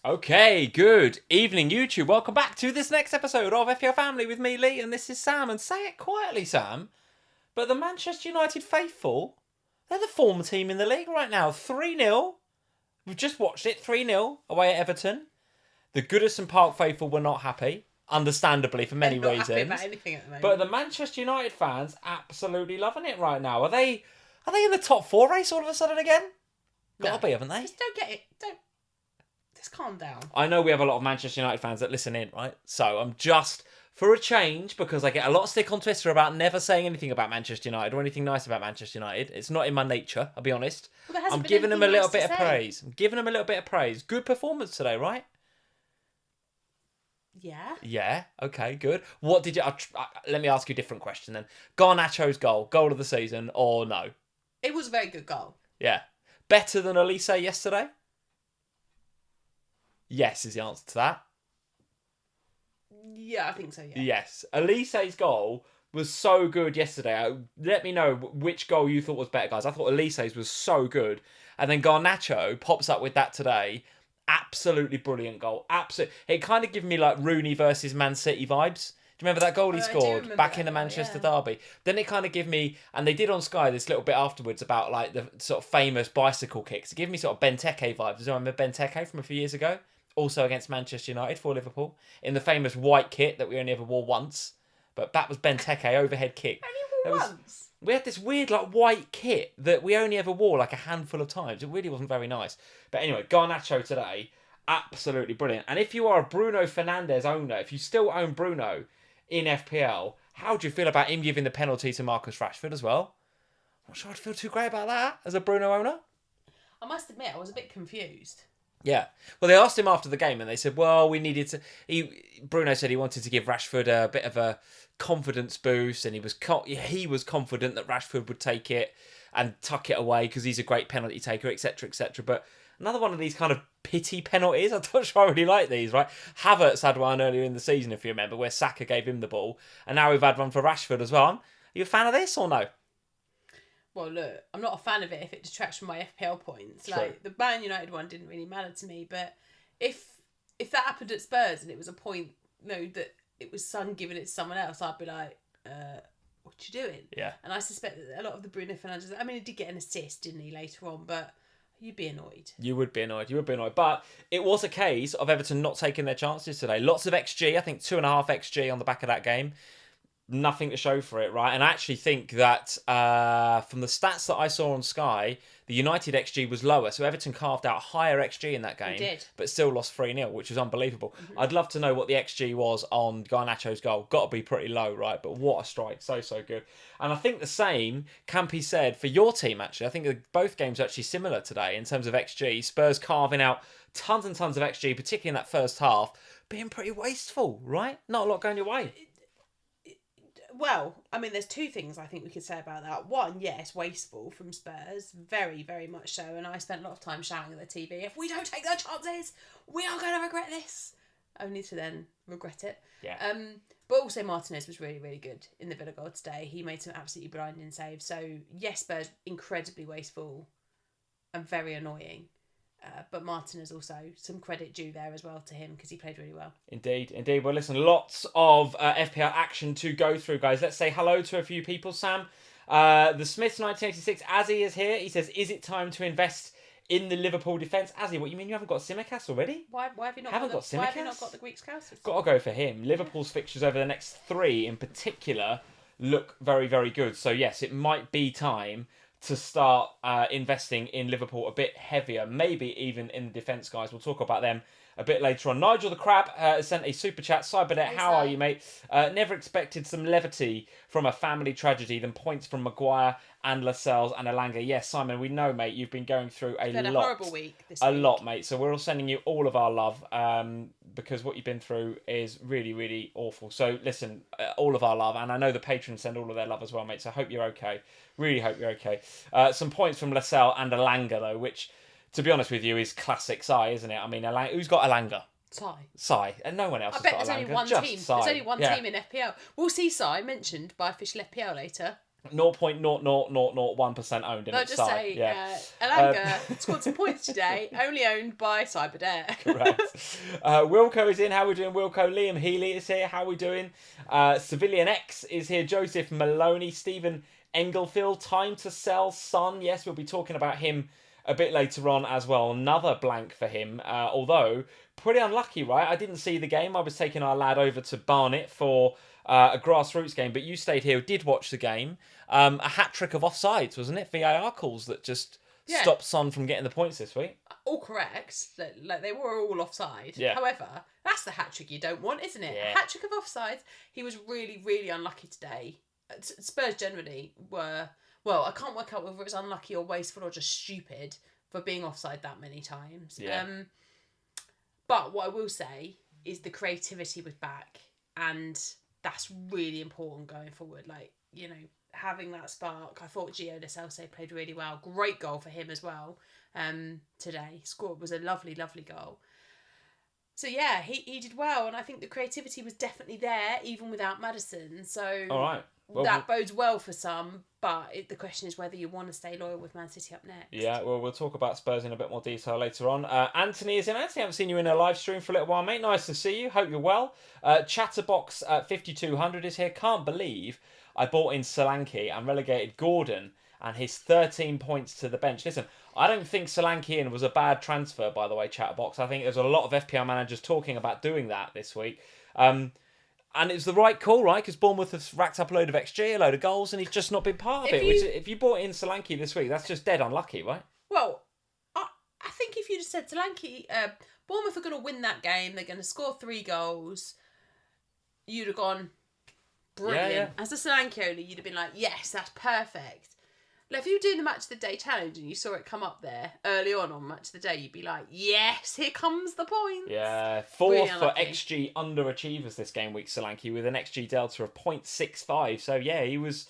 Okay, good evening, YouTube. Welcome back to this next episode of FPL Family with me, Lee, and this is Sam. And say it quietly, Sam, but the Manchester United faithful, they're the form team in the league right now. 3-0. We've just watched it. 3-0 away at Everton. The Goodison Park faithful were not happy, understandably, for many They're not reasons. happy about anything at the moment. But the Manchester United fans absolutely loving it right now. Are they in the top 4 race all of a sudden again? Gotta be, haven't they? Just don't get it. Just calm down. I know we have a lot of Manchester United fans that listen in, right? So I'm just, for a change, because I get a lot of stick on Twitter about never saying anything about Manchester United or anything nice about Manchester United. It's not in my nature, I'll be honest. Well, I'm giving them a little bit of praise. I'm giving them a little bit of praise. Good performance today, right? Yeah. Yeah, okay, good. What did you... let me ask you a different question then. Garnacho's goal of the season, or no? It was a very good goal. Yeah. Better than Elise yesterday? Yes is the answer to that. Yeah, I think so, yeah. Yes. Elise's goal was so good yesterday. Let me know which goal you thought was better, guys. I thought Elise's was so good. And then Garnacho pops up with that today. Absolutely brilliant goal. Absolutely. It kind of gave me like Rooney versus Man City vibes. Do you remember that goal he scored back in the Manchester derby? Then it kind of gave me, and they did on Sky this little bit afterwards about like the sort of famous bicycle kicks. It gave me sort of Benteke vibes. Do you remember Benteke from a few years ago? Also against Manchester United for Liverpool in the famous white kit that we only ever wore once. But that was Benteke overhead kick. Only once? We had this weird like white kit that we only ever wore like a handful of times. It really wasn't very nice. But anyway, Garnacho today, absolutely brilliant. And if you are a Bruno Fernandes owner, if you still own Bruno in FPL, how do you feel about him giving the penalty to Marcus Rashford as well? I'm not sure I'd feel too great about that as a Bruno owner. I must admit, I was a bit confused. Yeah. Well, they asked him after the game and they said, well, we needed to... Bruno said he wanted to give Rashford a bit of a confidence boost, and he was confident that Rashford would take it and tuck it away because he's a great penalty taker, etc., etc. But another one of these kind of pity penalties. I'm not sure I really like these, right? Havertz had one earlier in the season, if you remember, where Saka gave him the ball, and now we've had one for Rashford as well. Are you a fan of this or no? Well, look, I'm not a fan of it if it detracts from my FPL points. True. Like, the Man United one didn't really matter to me, but if that happened at Spurs and it was a point, that it was Son giving it to someone else, I'd be like, what you doing? Yeah. And I suspect that a lot of the Bruno Fernandes, I mean, he did get an assist, didn't he, later on, but you'd be annoyed. You would be annoyed. But it was a case of Everton not taking their chances today. Lots of XG, I think 2.5 XG on the back of that game. Nothing to show for it, right? And I actually think that from the stats that I saw on Sky, the United XG was lower. So Everton carved out higher XG in that game, but still lost 3-0, which was unbelievable. Mm-hmm. I'd love to know what the XG was on Garnacho's goal. Got to be pretty low, right? But what a strike. So good. And I think the same can be said for your team, actually. I think both games are actually similar today in terms of XG. Spurs carving out tons and tons of XG, particularly in that first half, being pretty wasteful, right? Not a lot going your way. Well, I mean, there's two things I think we could say about that. One, yes, wasteful from Spurs. Very, very much so. And I spent a lot of time shouting at the TV, if we don't take their chances, we are going to regret this. Only to then regret it. Yeah. But also Martinez was really, really good in the Villa goal today. He made some absolutely blinding saves. So, yes, Spurs, incredibly wasteful and very annoying. But Martinez also, some credit due there as well to him because he played really well. Indeed. Well, listen, lots of FPL action to go through, guys. Let's say hello to a few people. Sam, the Smiths 1986, Azzy is here. He says, is it time to invest in the Liverpool defence? Azzy, what you mean you haven't got Tsimikas already? Why have you not got Tsimikas? Why have you not got the Greek Scousers? Got to go for him. Liverpool's fixtures over the next 3 in particular look very, very good. So, yes, it might be time to start investing in Liverpool a bit heavier, maybe even in the defence, guys. We'll talk about them a bit later on. Nigel the Crab sent a super chat. Cybernet, how are you, mate? Never expected some levity from a family tragedy than points from Maguire and Lascelles and Elanga. Yes, Simon, we know, mate, you've been going through a horrible week this week. A lot, mate. So we're all sending you all of our love because what you've been through is really, really awful. So listen, all of our love. And I know the patrons send all of their love as well, mate. So I hope you're okay. Really hope you're okay. Some points from Lascelles and Elanga, though, which, to be honest with you, is classic Sai, isn't it? I mean, who's got Elanga? Sai. And no one else has got Elanga. I bet there's only one team. There's only one team in FPL. We'll see Sai mentioned by official FPL later. 0.00001% owned in Not its just side. say, Yeah. Elanga scored some points today, only owned by Cyberdare. Correct. Wilco is in. How we doing, Wilco? Liam Healy is here. How we doing? Civilian X is here. Joseph Maloney. Stephen Englefield. Time to sell Son. Yes, we'll be talking about him a bit later on as well. Another blank for him. Although, pretty unlucky, right? I didn't see the game. I was taking our lad over to Barnet for a grassroots game, but you stayed here, did watch the game. A hat-trick of offsides, wasn't it? VAR calls that just stopped Son from getting the points this week. All correct. Like, they were all offside. Yeah. However, that's the hat-trick you don't want, isn't it? Yeah. A hat-trick of offsides. He was really, really unlucky today. Spurs generally were... Well, I can't work out whether it was unlucky or wasteful or just stupid for being offside that many times. Yeah. But what I will say is the creativity was back, and that's really important going forward. Like, you know, having that spark. I thought GW14 played really well. Great goal for him as well today. Scored was a lovely, lovely goal. So, yeah, he did well, and I think the creativity was definitely there, even without Maddison. So All right. Well, that bodes well for some, but the question is whether you want to stay loyal with Man City up next. Yeah, well, we'll talk about Spurs in a bit more detail later on. Anthony is in. Anthony, I haven't seen you in a live stream for a little while, mate. Nice to see you. Hope you're well. Chatterbox 5200 is here. Can't believe I bought in Solanke and relegated Gordon and his 13 points to the bench. Listen, I don't think Solanke in was a bad transfer, by the way, Chatterbox. I think there's a lot of FPL managers talking about doing that this week. And it's the right call, right? Because Bournemouth have racked up a load of XG, a load of goals, and he's just not been part of it. If you bought in Solanke this week, that's just dead unlucky, right? Well, I think if you just said Solanke, Bournemouth are going to win that game, they're going to score 3 goals, you'd have gone, brilliant. Yeah. As a Solanke owner, you'd have been like, yes, that's perfect. Like, if you were doing the Match of the Day challenge and you saw it come up there early on Match of the Day, you'd be like, yes, here comes the points. Yeah, 4th Really for unlucky. XG underachievers this game week, Solanke, with an XG delta of 0.65. So yeah, he's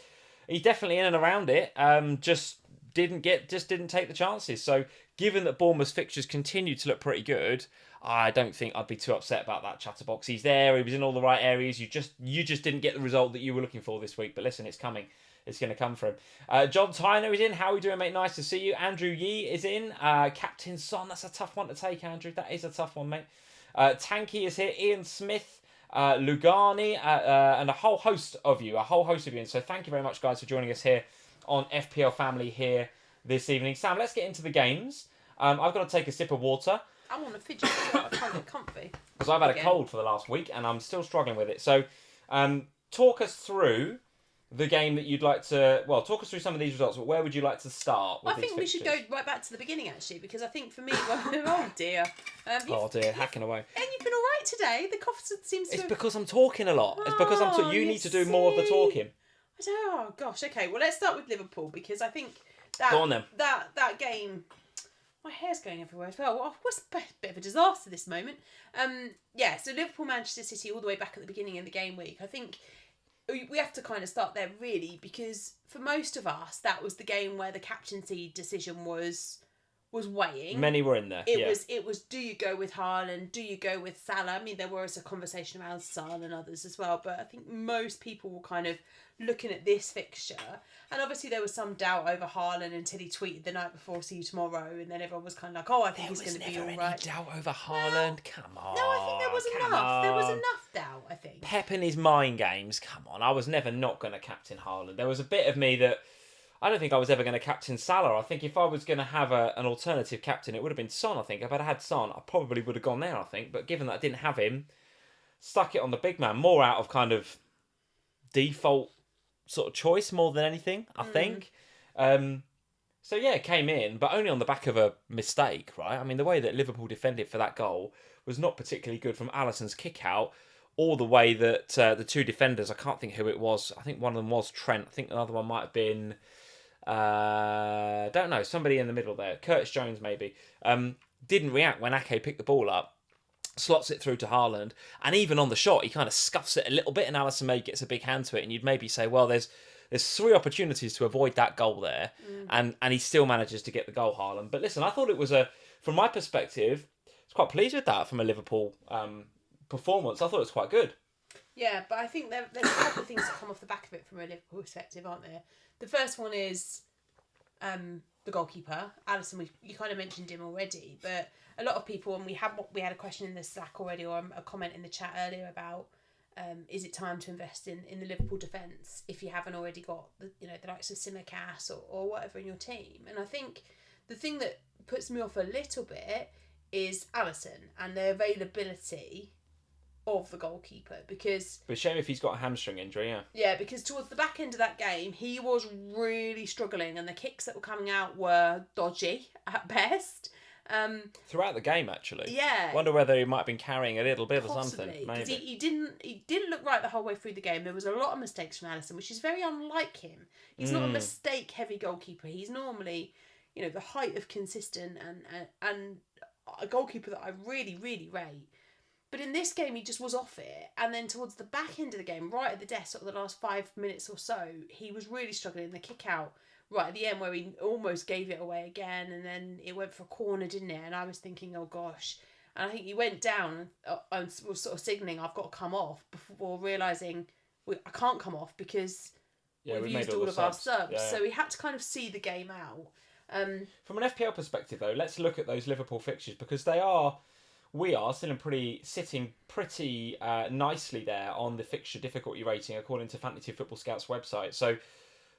definitely in and around it. Just didn't take the chances. So given that Bournemouth's fixtures continue to look pretty good, I don't think I'd be too upset about that, Chatterbox. He's there. He was in all the right areas. You just didn't get the result that you were looking for this week. But listen, it's coming. It's going to come for him. John Tyner is in. How are we doing, mate? Nice to see you. Andrew Yee is in. Captain Son. That's a tough one to take, Andrew. That is a tough one, mate. Tanky is here. Ian Smith. Lugani. And a whole host of you. And so thank you very much, guys, for joining us here on FPL Family here this evening. Sam, let's get into the games. I've got to take a sip of water. I want to fidget as well. I can't get comfy. Because I've had a cold for the last week and I'm still struggling with it. So talk us through the game that you'd like to... Well, talk us through some of these results, but where would you like to start with I think we should go right back to the beginning, actually, because I think for me... oh, dear. Hacking away. And you've been all right today. The cough seems to It's because I'm talking a lot. It's because I'm... You need to do more of the talking. Oh, gosh. Okay, well, let's start with Liverpool, because I think that... Go on, then. That game... My hair's going everywhere as well. Well, what's a bit of a disaster this moment. So Liverpool, Manchester City, all the way back at the beginning of the game week. I think we have to kind of start there, really, because for most of us, that was the game where the captaincy decision was weighing. Many were in there. It was. Do you go with Haaland? Do you go with Salah? I mean, there was a conversation around Son and others as well, but I think most people were kind of looking at this fixture, and obviously there was some doubt over Haaland until he tweeted the night before, "See you tomorrow," and then everyone was kind of like, "Oh, I think he's going to be all right." There was never any doubt over Haaland. Come on. No, I think there was enough. There was enough doubt, I think. Pep and his mind games. Come on. I was never not going to captain Haaland. There was a bit of me that I don't think I was ever going to captain Salah. I think if I was going to have an alternative captain, it would have been Son, I think. If I'd had Son, I probably would have gone there, I think. But given that I didn't have him, stuck it on the big man. More out of kind of default sort of choice more than anything, I think. So yeah, it came in, but only on the back of a mistake, right? I mean, the way that Liverpool defended for that goal was not particularly good, from Alisson's kick out, or the way that the two defenders, I can't think who it was. I think one of them was Trent. I think the other one might have been... don't know, somebody in the middle there, Curtis Jones maybe, didn't react when Ake picked the ball up, slots it through to Haaland, and even on the shot he kind of scuffs it a little bit, and Alisson maybe gets a big hand to it, and you'd maybe say, well, there's 3 opportunities to avoid that goal there, and he still manages to get the goal, Haaland. But listen, I thought it was from my perspective, I was quite pleased with that from a Liverpool performance. I thought it was quite good. Yeah, but I think there's a couple of things that come off the back of it from a Liverpool perspective, aren't there? The first one is the goalkeeper, Alisson. You kind of mentioned him already, but a lot of people, and we had a question in the Slack already, or a comment in the chat earlier about is it time to invest in the Liverpool defence if you haven't already got the likes of Simicast or whatever in your team? And I think the thing that puts me off a little bit is Alisson and the availability of the goalkeeper, because But shame if he's got a hamstring injury, yeah. Yeah, because towards the back end of that game, he was really struggling, and the kicks that were coming out were dodgy at best. Throughout the game, actually. Yeah. Wonder whether he might have been carrying a little bit Possibly, or something. Maybe. because he didn't look right the whole way through the game. There was a lot of mistakes from Alisson, which is very unlike him. He's not a mistake-heavy goalkeeper. He's normally, the height of consistent and a goalkeeper that I really, really rate. But in this game, he just was off it. And then towards the back end of the game, right at the death, sort of the last 5 minutes or so, he was really struggling. The kick out right at the end where he almost gave it away again. And then it went for a corner, didn't it? And I was thinking, oh gosh. And I think he went down and was sort of signalling, I've got to come off, before realising I can't come off because we've used all of our subs. Yeah. So he had to kind of see the game out. From an FPL perspective, though, let's look at those Liverpool fixtures, because we are still sitting pretty nicely there on the fixture difficulty rating according to Fantasy Football Scout's website. So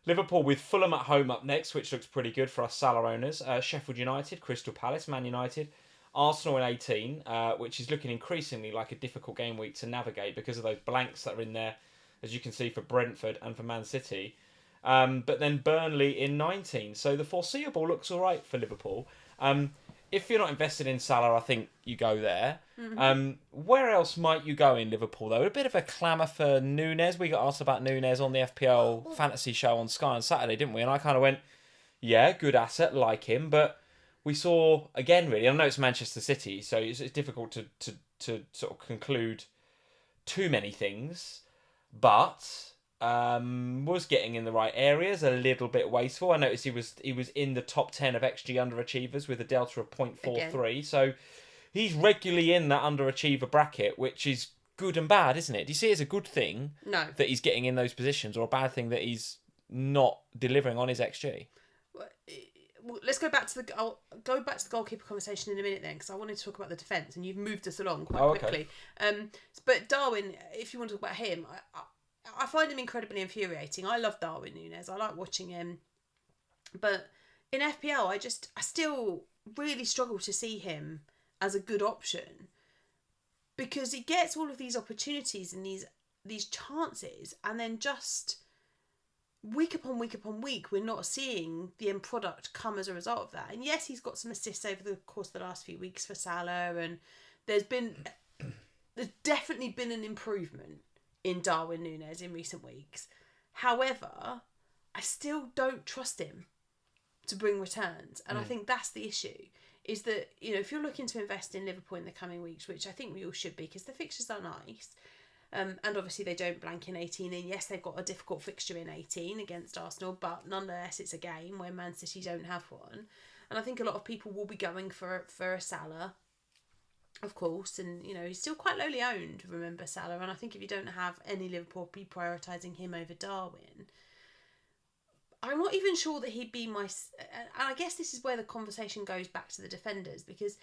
Liverpool with Fulham at home up next, which looks pretty good for us Salah owners. Sheffield United, Crystal Palace, Man United, Arsenal in 18, which is looking increasingly like a difficult game week to navigate because of those blanks that are in there, as you can see, for Brentford and for Man City. But then Burnley in 19. So the foreseeable looks all right for Liverpool. If you're not invested in Salah, I think you go there. Mm-hmm. Where else might you go in Liverpool, though? A bit of a clamour for Núñez. We got asked about Núñez on the FPL fantasy show on Sky on Saturday, didn't we? And I kind of went, yeah, good asset, like him. But we saw, again, really, I know it's Manchester City, so it's difficult to sort of conclude too many things. But was getting in the right areas, a little bit wasteful. I noticed he was in the top 10 of XG underachievers with a delta of 0.43. So he's regularly in that underachiever bracket, which is good and bad, isn't it? Do you see it as a good thing that he's getting in those positions, or a bad thing that he's not delivering on his XG? Well, let's go back to the goalkeeper conversation in a minute then, because I wanted to talk about the defence, and you've moved us along quite quickly. But Darwin, if you want to talk about him, I find him incredibly infuriating. I love Darwin Núñez. I like watching him. But in FPL, I still really struggle to see him as a good option, because he gets all of these opportunities and these chances, and then just week upon week upon week, we're not seeing the end product come as a result of that. And yes, he's got some assists over the course of the last few weeks for Salah, and there's definitely been an improvement in Darwin Núñez in recent weeks. However, I still don't trust him to bring returns. And I think that's the issue, is that, if you're looking to invest in Liverpool in the coming weeks, which I think we all should be, because the fixtures are nice, and obviously they don't blank in 18, and yes, they've got a difficult fixture in 18 against Arsenal, but nonetheless it's a game where Man City don't have one. And I think a lot of people will be going for a Salah, of course, and he's still quite lowly owned, remember, Salah, and I think if you don't have any Liverpool, be prioritising him over Darwin. I'm not even sure that he'd be my... And I guess this is where the conversation goes back to the defenders, because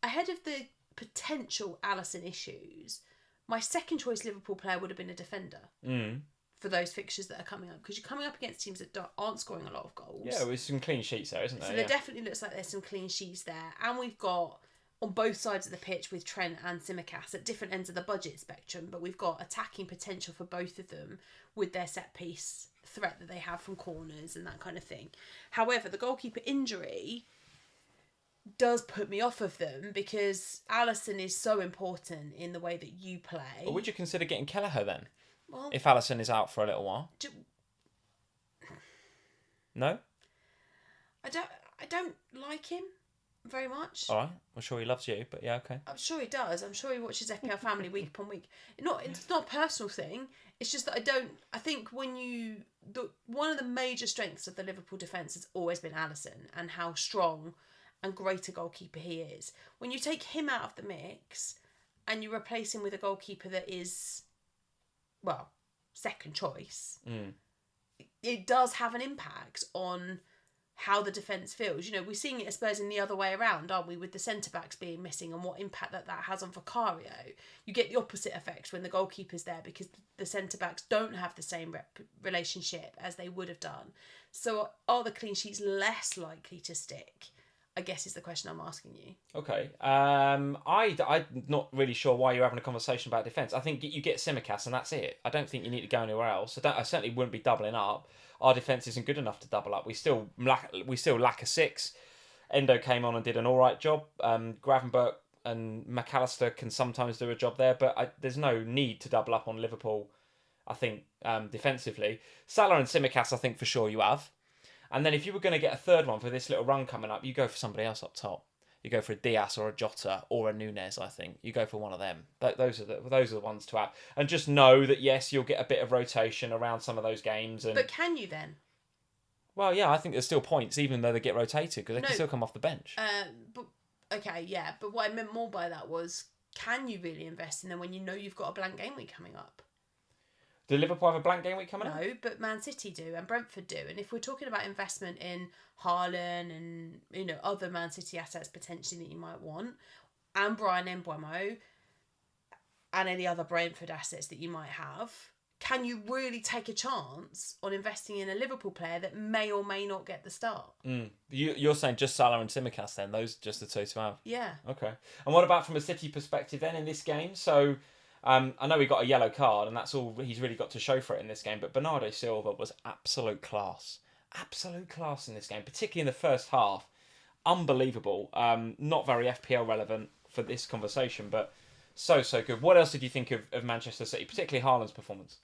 ahead of the potential Alisson issues, my second choice Liverpool player would have been a defender for those fixtures that are coming up, because you're coming up against teams that aren't scoring a lot of goals. Yeah, with some clean sheets there, isn't there? So there definitely looks like there's some clean sheets there, and we've got on both sides of the pitch with Trent and Simicast at different ends of the budget spectrum, but we've got attacking potential for both of them with their set piece threat that they have from corners and that kind of thing. However, the goalkeeper injury does put me off of them, because Alisson is so important in the way that you play. Or would you consider getting Kelleher then? Well, if Alisson is out for a little while? No? I don't like him very much. All right. I'm sure he loves you, but yeah, okay. I'm sure he does. I'm sure he watches FPL Family week upon week. It's not a personal thing. It's just that I think one of the major strengths of the Liverpool defence has always been Alisson, and how strong and great a goalkeeper he is. When you take him out of the mix and you replace him with a goalkeeper that is well, second choice, it does have an impact on how the defence feels. You know, we're seeing it at Spurs in the other way around, aren't we, with the centre-backs being missing and what impact that has on Vicario. You get the opposite effect when the goalkeeper's there because the centre-backs don't have the same relationship as they would have done. So are the clean sheets less likely to stick? I guess is the question I'm asking you. Okay. I'm not really sure why you're having a conversation about defence. I think you get Tsimikas and that's it. I don't think you need to go anywhere else. I certainly wouldn't be doubling up. Our defence isn't good enough to double up. We still lack a 6. Endo came on and did an all right job. Gravenberch and McAllister can sometimes do a job there, but there's no need to double up on Liverpool, I think, defensively. Salah and Tsimikas, I think for sure you have. And then if you were going to get a third one for this little run coming up, you go for somebody else up top. You go for a Diaz or a Jota or a Nunez, I think. You go for one of them. Those are the ones to have. And just know that, yes, you'll get a bit of rotation around some of those games. But can you then? Well, yeah, I think there's still points, even though they get rotated, because they can still come off the bench. But what I meant more by that was, can you really invest in them when you know you've got a blank game week coming up? Do Liverpool have a blank game week coming up? No, but Man City do and Brentford do. And if we're talking about investment in Haaland and, you know, other Man City assets potentially that you might want, and Bryan Mbeumo and any other Brentford assets that you might have, can you really take a chance on investing in a Liverpool player that may or may not get the start? You're saying just Salah and Tsimikas then? Those just the two to have? Yeah. Okay. And what about from a City perspective then in this game? So... I know he got a yellow card, and that's all he's really got to show for it in this game. But Bernardo Silva was absolute class in this game, particularly in the first half. Unbelievable. Not very FPL relevant for this conversation, but so good. What else did you think of Manchester City, particularly Haaland's performance?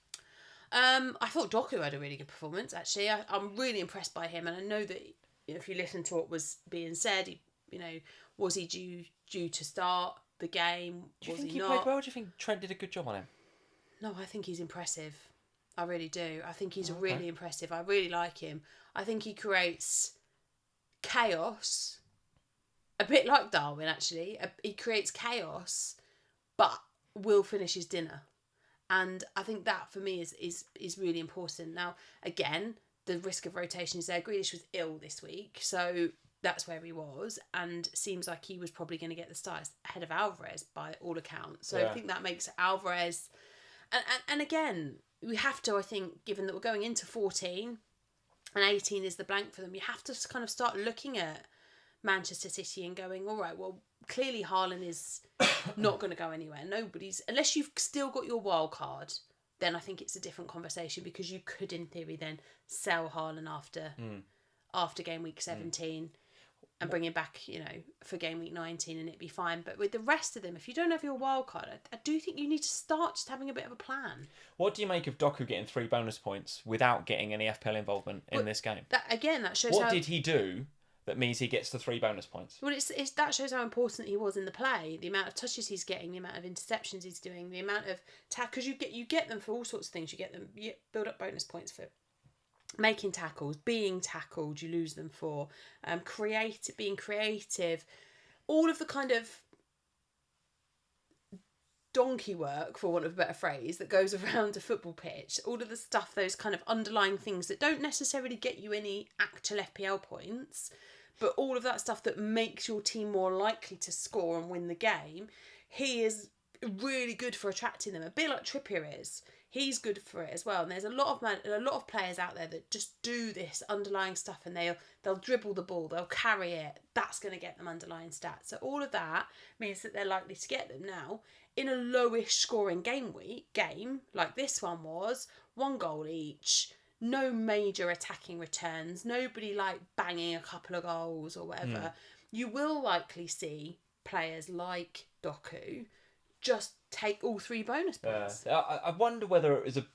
I thought Doku had a really good performance. Actually, I'm really impressed by him, and I know that, you know, if you listen to what was being said, was he due to start the game? Do you think he played well? Do you think Trent did a good job on him? No, I think he's impressive. I really do. I think he's really impressive. I really like him. I think he creates chaos, a bit like Darwin actually. He creates chaos, but will finish his dinner, and I think that for me is really important. Now, again, the risk of rotation is there. Grealish was ill this week, so that's where he was, and seems like he was probably going to get the start ahead of Alvarez by all accounts. So I think that makes Alvarez... And again, we have to, I think, given that we're going into 14 and 18 is the blank for them, you have to kind of start looking at Manchester City and going, all right, well, clearly Haaland is not going to go anywhere. Unless you've still got your wild card, then I think it's a different conversation, because you could, in theory, then sell Haaland after game week 17. And bring him back, for game week 19, and it'd be fine. But with the rest of them, if you don't have your wild card, I do think you need to start just having a bit of a plan. What do you make of Doku getting 3 bonus points without getting any FPL involvement in this game? That shows what did he do that means he gets the 3 bonus points? Well, that shows how important he was in the play. The amount of touches he's getting, the amount of interceptions he's doing, the amount of because you get them for all sorts of things. You build up bonus points for making tackles, being tackled, you lose them for being creative, all of the kind of donkey work, for want of a better phrase, that goes around a football pitch, all of the stuff, those kind of underlying things that don't necessarily get you any actual FPL points, but all of that stuff that makes your team more likely to score and win the game. He is really good for attracting them, a bit like Trippier is. He's good for it as well. And there's a lot of players out there that just do this underlying stuff, and they'll dribble the ball, they'll carry it. That's going to get them underlying stats. So all of that means that they're likely to get them. Now, in a lowish scoring game like this one was, 1 goal each, no major attacking returns, nobody like banging a couple of goals or whatever, you will likely see players like Doku just take all 3 bonus points. I wonder whether it was a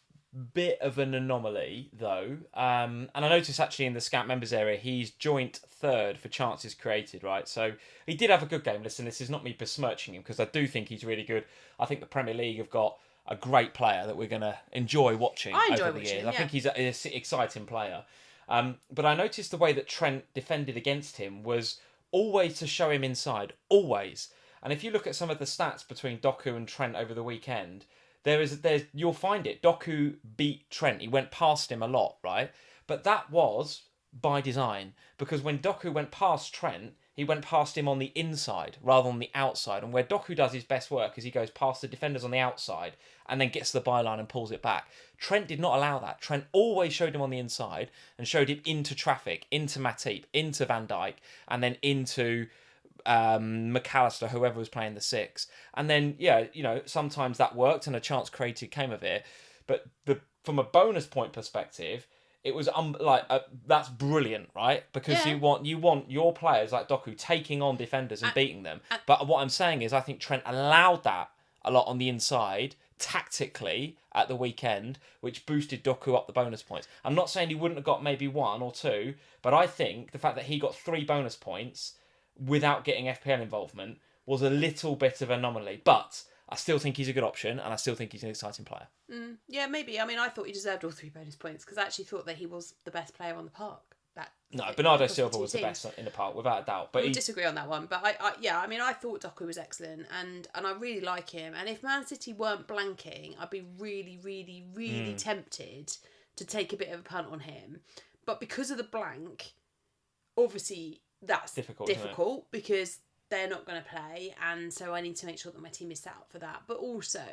bit of an anomaly, though. And I noticed actually in the Scout members area, he's joint 3rd for chances created, right? So he did have a good game. Listen, this is not me besmirching him, because I do think he's really good. I think the Premier League have got a great player that we're going to enjoy watching over the years. I think he's an exciting player. But I noticed the way that Trent defended against him was always to show him inside, always. And if you look at some of the stats between Doku and Trent over the weekend, You'll find it. Doku beat Trent. He went past him a lot, right? But that was by design, because when Doku went past Trent, he went past him on the inside rather than the outside. And where Doku does his best work is he goes past the defenders on the outside and then gets to the byline and pulls it back. Trent did not allow that. Trent always showed him on the inside and showed him into traffic, into Matip, into Van Dijk, and then into McAllister, whoever was playing the six. And then, sometimes that worked and a chance created came of it. But from a bonus point perspective, it was that's brilliant, right? Because you want your players like Doku taking on defenders and beating them. But what I'm saying is, I think Trent allowed that a lot on the inside tactically at the weekend, which boosted Doku up the bonus points. I'm not saying he wouldn't have got maybe 1 or 2, but I think the fact that he got 3 bonus points without getting FPL involvement was a little bit of an anomaly. But I still think he's a good option, and I still think he's an exciting player. Yeah, maybe. I mean, I thought he deserved all 3 bonus points because I actually thought that he was the best player on the park. Bernardo Silva was the best in the park, without a doubt. But we disagree on that one. But I thought Doku was excellent, and I really like him. And if Man City weren't blanking, I'd be really, really, really tempted to take a bit of a punt on him. But because of the blank, obviously that's difficult because they're not going to play, and so I need to make sure that my team is set up for that. But also,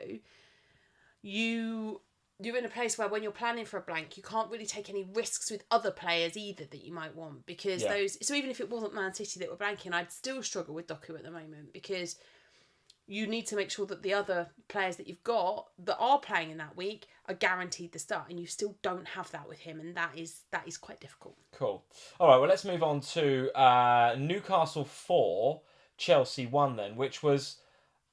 you're in a place where when you're planning for a blank, you can't really take any risks with other players either that you might want, because so even if it wasn't Man City that were blanking, I'd still struggle with Doku at the moment, because you need to make sure that the other players that you've got that are playing in that week are guaranteed the start, and you still don't have that with him, and that is quite difficult. Cool. All right, well, let's move on to Newcastle 4, Chelsea 1 then, which was,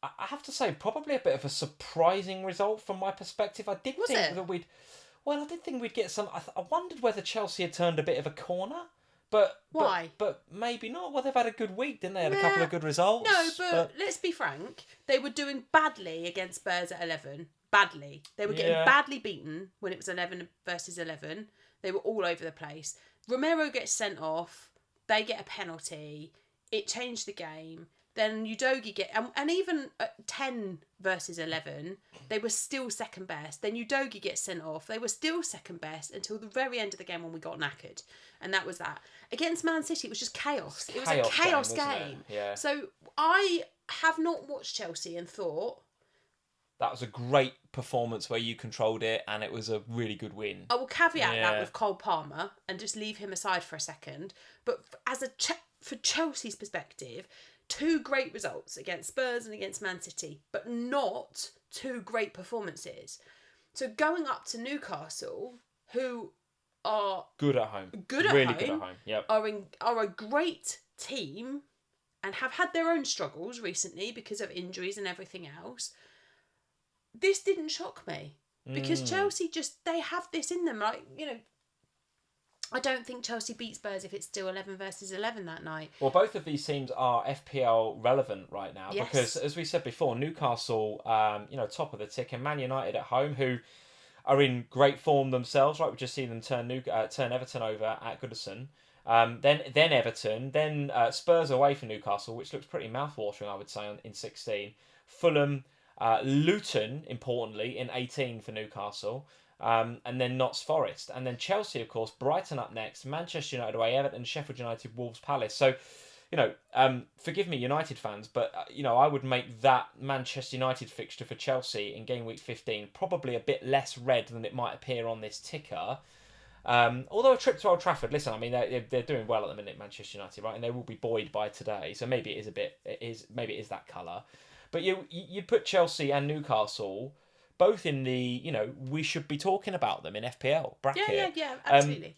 I have to say, probably a bit of a surprising result from my perspective. I did think we'd get some. I wondered whether Chelsea had turned a bit of a corner, but why? But maybe not. Well, they've had a good week, didn't they? Had a couple of good results. No, but let's be frank. They were doing badly against Spurs at 11. Badly. They were getting badly beaten when it was 11 versus 11. They were all over the place. Romero gets sent off. They get a penalty. It changed the game. Then Udogie and even at 10 versus 11, they were still second best. Then Udogie gets sent off. They were still second best until the very end of the game when we got knackered. And that was that. Against Man City, it was just chaos. It was a chaos game. Yeah. So I have not watched Chelsea and thought, that was a great performance where you controlled it and it was a really good win. I will caveat that with Cole Palmer and just leave him aside for a second. But for Chelsea's perspective, 2 great results against Spurs and against Man City, but not 2 great performances. So going up to Newcastle, who are good at home, good at home, yep, are a great team and have had their own struggles recently because of injuries and everything else. This didn't shock me because Chelsea they have this in them, like, I don't think Chelsea beat Spurs if it's still 11 versus 11 that night. Well, both of these teams are FPL relevant right now because, as we said before, Newcastle, top of the tick, and Man United at home, who are in great form themselves. Right, we've just seen them turn Everton over at Goodison. Then Everton, then Spurs away for Newcastle, which looks pretty mouthwatering, I would say, in 16. Fulham, Luton, importantly, in 18 for Newcastle. And then Notts Forest. And then Chelsea, of course, Brighton up next, Manchester United away, Everton, Sheffield United, Wolves, Palace. So, forgive me, United fans, but, I would make that Manchester United fixture for Chelsea in game week 15 probably a bit less red than it might appear on this ticker. Although a trip to Old Trafford, listen, I mean, they're doing well at the minute, Manchester United, right? And they will be buoyed by today. So maybe it is that colour. But you'd put Chelsea and Newcastle both in the, we should be talking about them in FPL bracket. Yeah, absolutely.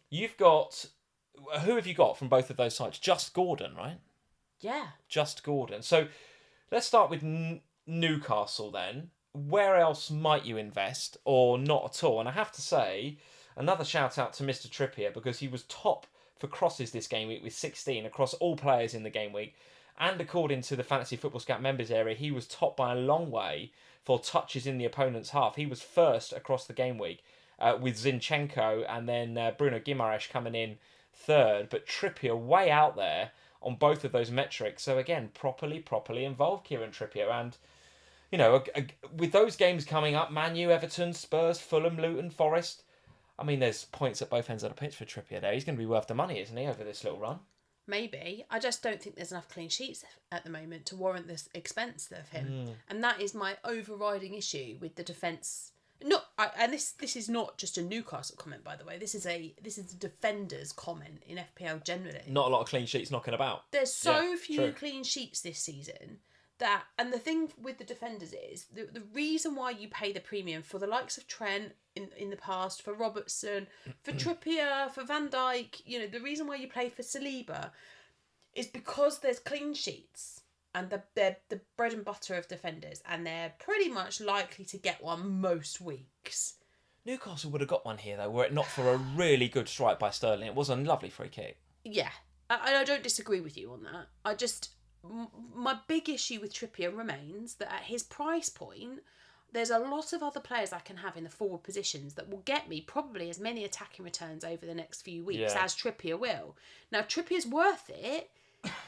Who have you got from both of those sides? Just Gordon, right? Yeah. Just Gordon. So let's start with Newcastle then. Where else might you invest or not at all? And I have to say, another shout out to Mr. Trippier because he was top for crosses this game week with 16 across all players in the game week. And according to the Fantasy Football Scout members area, he was top by a long way for touches in the opponent's half. He was first across the game week with Zinchenko and then Bruno Guimaraes coming in third. But Trippier way out there on both of those metrics. So again, properly involved, Kieran Trippier. And, with those games coming up, Man U, Everton, Spurs, Fulham, Luton, Forest. I mean, there's points at both ends of the pitch for Trippier there. He's going to be worth the money, isn't he, over this little run? Maybe. I just don't think there's enough clean sheets at the moment to warrant this expense of him. And that is my overriding issue with the defence. This is not just a Newcastle comment, by the way. This is a defender's comment in FPL generally. Not a lot of clean sheets knocking about. There's so few clean sheets this season and the thing with the defenders is the reason why you pay the premium for the likes of Trent in the past, for Robertson, for Trippier, for Van Dijk, the reason why you play for Saliba is because there's clean sheets and they're the bread and butter of defenders and they're pretty much likely to get one most weeks. Newcastle would have got one here though, were it not for a really good strike by Sterling. It was a lovely free kick. Yeah, I don't disagree with you on that. My big issue with Trippier remains that at his price point, there's a lot of other players I can have in the forward positions that will get me probably as many attacking returns over the next few weeks as Trippier will. Now, Trippier's worth it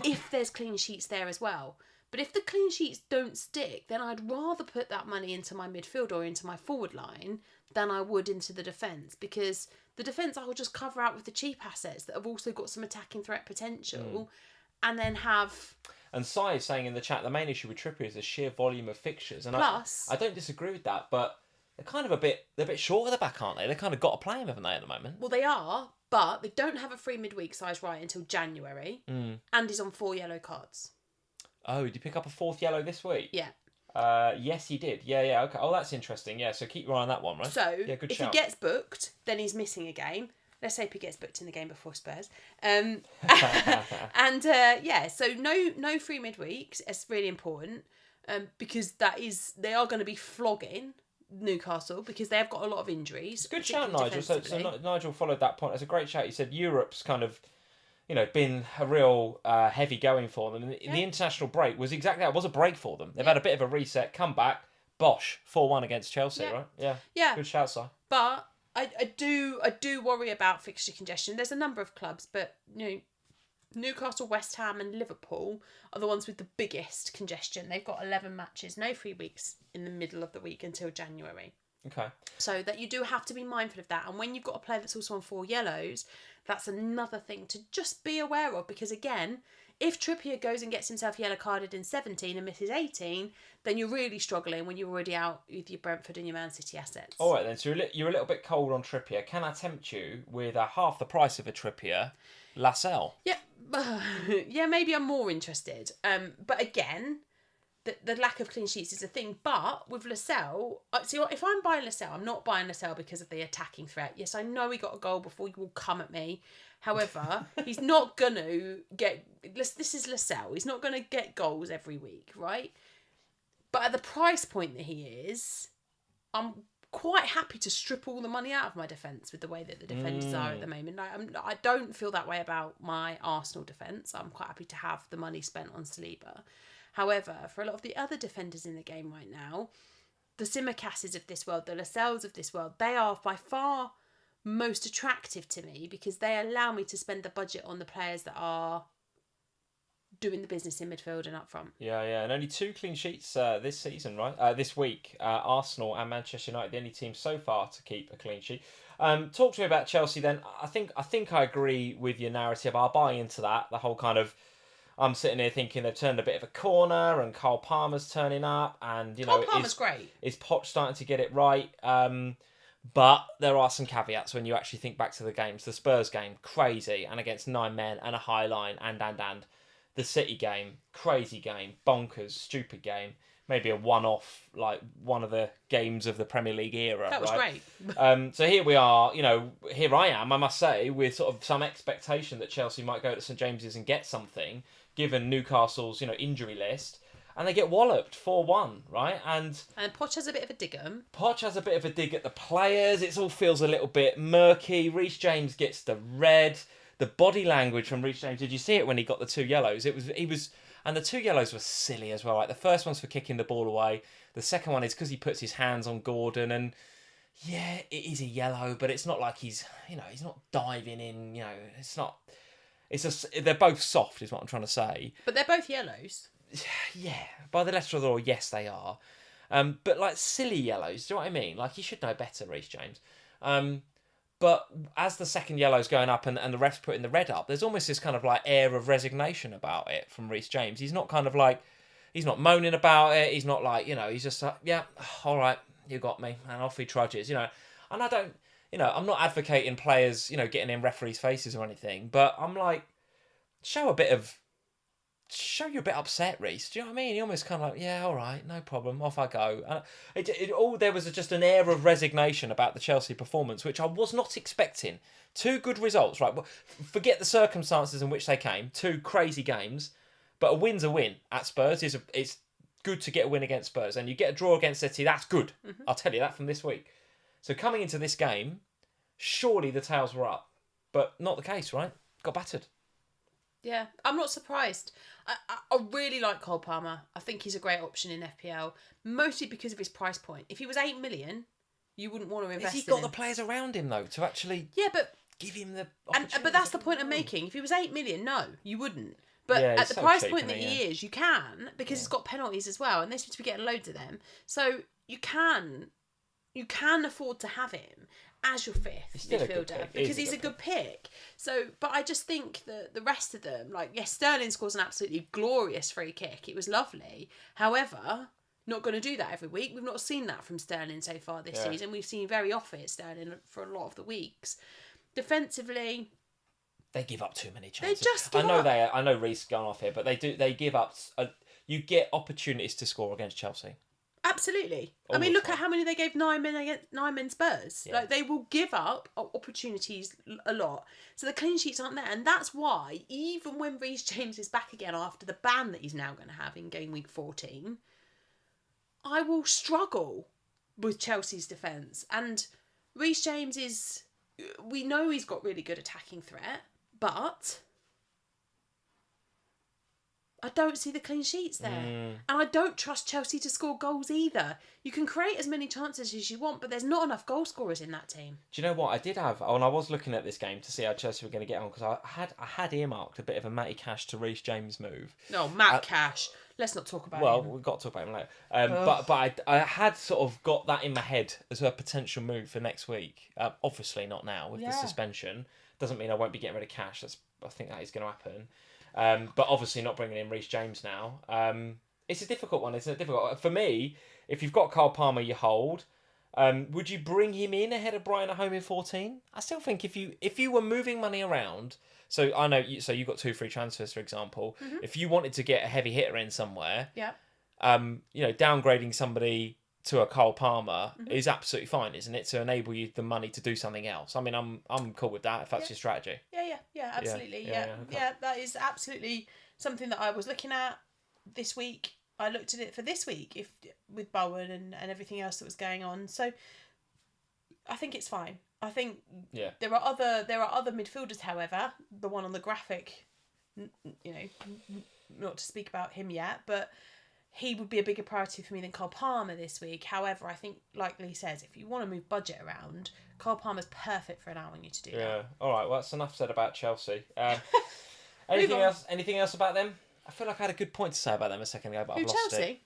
if there's clean sheets there as well. But if the clean sheets don't stick, then I'd rather put that money into my midfield or into my forward line than I would into the defence, because the defence I will just cover out with the cheap assets that have also got some attacking threat potential and then have... And Sai is saying in the chat, the main issue with Trippier is the sheer volume of fixtures. And Plus, I don't disagree with that, but they're kind of a bit short at the back, aren't they? They've kind of got to play him, haven't they, at the moment? Well, they are, but they don't have a free midweek size right until January, and he's on 4 yellow cards. Oh, did you pick up a 4th yellow this week? Yeah. Yes, he did. Yeah, okay. Oh, that's interesting. Yeah, so keep your eye on that one, right? So, yeah, good if shout. he gets booked, then he's missing a game. Let's hope he gets booked in the game before Spurs. So no free midweeks. It's really important because they are going to be flogging Newcastle because they have got a lot of injuries. Good shout, Nigel. So Nigel followed that point. It's a great shout. He said Europe's kind of, been a real heavy going for them. And the international break was exactly that. It was a break for them. They've had a bit of a reset, come back, bosh, 4-1 against Chelsea, right? Yeah. Good shout, Si. But I do worry about fixture congestion. There's a number of clubs, but Newcastle, West Ham and Liverpool are the ones with the biggest congestion. They've got 11 matches, no free weeks in the middle of the week until January. Okay. So that you do have to be mindful of that. And when you've got a player that's also on 4 yellows, that's another thing to just be aware of. Because again, if Trippier goes and gets himself yellow carded in 17 and misses 18, then you're really struggling when you're already out with your Brentford and your Man City assets. All right then, so you're a little bit cold on Trippier. Can I tempt you with half the price of a Trippier, Lascelles? Yeah, yeah, maybe I'm more interested. But again, the lack of clean sheets is a thing. But with Lascelles, see, if I'm buying Lascelles, I'm not buying Lascelles because of the attacking threat. Yes, I know he got a goal before. You will come at me. However, he's not going to get... This is Lascelles. He's not going to get goals every week, right? But at the price point that he is, I'm quite happy to strip all the money out of my defence with the way that the defenders are at the moment. I don't feel that way about my Arsenal defence. I'm quite happy to have the money spent on Saliba. However, for a lot of the other defenders in the game right now, the Simicasses of this world, the Lascelles of this world, they are by far most attractive to me because they allow me to spend the budget on the players that are doing the business in midfield and up front. Yeah, and only 2 clean sheets this season, right? This week, Arsenal and Manchester United, the only team so far to keep a clean sheet. Talk to me about Chelsea then. I think I agree with your narrative. I'll buy into that. The whole kind of, I'm sitting here thinking they've turned a bit of a corner and Cole Palmer's turning up and, Cole Palmer's great. Is Poch starting to get it right? But there are some caveats when you actually think back to the games. The Spurs game, crazy, and against 9 men and a high line, and. The City game, crazy game, bonkers, stupid game. Maybe a one-off, like one of the games of the Premier League era. That was right? great. So here we are, here I am, I must say, with sort of some expectation that Chelsea might go to St James's and get something, given Newcastle's, injury list. And they get walloped 4-1, right? And Poch has a bit of a dig at them. Poch has a bit of a dig at the players. It all feels a little bit murky. Reece James gets the red. The body language from Reece James. Did you see it when he got the 2 yellows? And the 2 yellows were silly as well. Like the first one's for kicking the ball away. The second one is because he puts his hands on Gordon. And yeah, it is a yellow, but it's not like he's not diving in. It's not. They're both soft, is what I'm trying to say. But they're both yellows. Yeah, by the letter of the law, yes, they are. But like silly yellows, do you know what I mean? Like, you should know better, Reece James. But as the second yellow's going up and the ref's putting the red up, there's almost this kind of like air of resignation about it from Reece James. He's not kind of like, he's not moaning about it. He's not like, he's just like, yeah, all right, you got me. And off he trudges, And I don't, I'm not advocating players, getting in referees' faces or anything. But I'm like, show you're a bit upset, Reece. Do you know what I mean? He almost kind of like, yeah, all right, no problem, off I go. And there was just an air of resignation about the Chelsea performance, which I was not expecting. 2 good results, right? Forget the circumstances in which they came. 2 crazy games, but a win's a win at Spurs. It's good to get a win against Spurs, and you get a draw against City. That's good. Mm-hmm. I'll tell you that from this week. So coming into this game, surely the tails were up, but not the case, right? Got battered. Yeah, I'm not surprised. I really like Cole Palmer. I think he's a great option in FPL, mostly because of his price point. If he was 8 million, you wouldn't want to invest in him. Has he got the players around him, though, to actually give him the opportunity? But that's the point I'm making. If he was 8 million, no, you wouldn't. But at the price point that he is, you can, because he's got penalties as well, and they seem to be getting loads of them. So you can afford to have him as your 5th midfielder because he's a good pick. So, but I just think that the rest of them, like, yes, Sterling scores an absolutely glorious free kick. It was lovely. However, not going to do that every week. We've not seen that from Sterling so far this season. We've seen very off it Sterling for a lot of the weeks. Defensively, they give up too many chances. They just give up. I know Reece gone off here, but they give up. You get opportunities to score against Chelsea. Absolutely. I mean, look at how many they gave 9 men Spurs. Yeah. Like, they will give up opportunities a lot. So the clean sheets aren't there. And that's why, even when Reece James is back again after the ban that he's now going to have in game week 14, I will struggle with Chelsea's defence. And Reece James we know he's got really good attacking threat, but I don't see the clean sheets there. And I don't trust Chelsea to score goals either. You can create as many chances as you want, but there's not enough goal scorers in that team. Do you know what? I did have, and I was looking at this game to see how Chelsea were going to get on, because I had earmarked a bit of a Matty Cash to Reece James move. No, Matt Cash. Let's not talk about him. Well, we've got to talk about him later. But I had sort of got that in my head as a potential move for next week. Obviously not now with the suspension. Doesn't mean I won't be getting rid of Cash. I think that is going to happen. But obviously not bringing in Reece James now. It's a difficult one. For me, if you've got Cole Palmer, you hold. Would you bring him in ahead of Bryan Mbeumo in 14? I still think if you were moving money around, so I know you got 2 free transfers, for example. Mm-hmm. If you wanted to get a heavy hitter in somewhere, downgrading somebody to a Cole Palmer is absolutely fine, isn't it? To enable you the money to do something else. I mean, I'm cool with that if that's your strategy. Yeah, absolutely. Yeah, that is absolutely something that I was looking at this week. I looked at it for this week with Bowen and everything else that was going on. So I think it's fine. I think there are other midfielders, however, the one on the graphic, not to speak about him yet, but he would be a bigger priority for me than Cole Palmer this week. However, I think, like Lee says, if you want to move budget around, Cole Palmer's perfect for allowing you to do that. Yeah. All right. Well, that's enough said about Chelsea. Anything else about them? I feel like I had a good point to say about them a second ago, but I've lost Chelsea? it.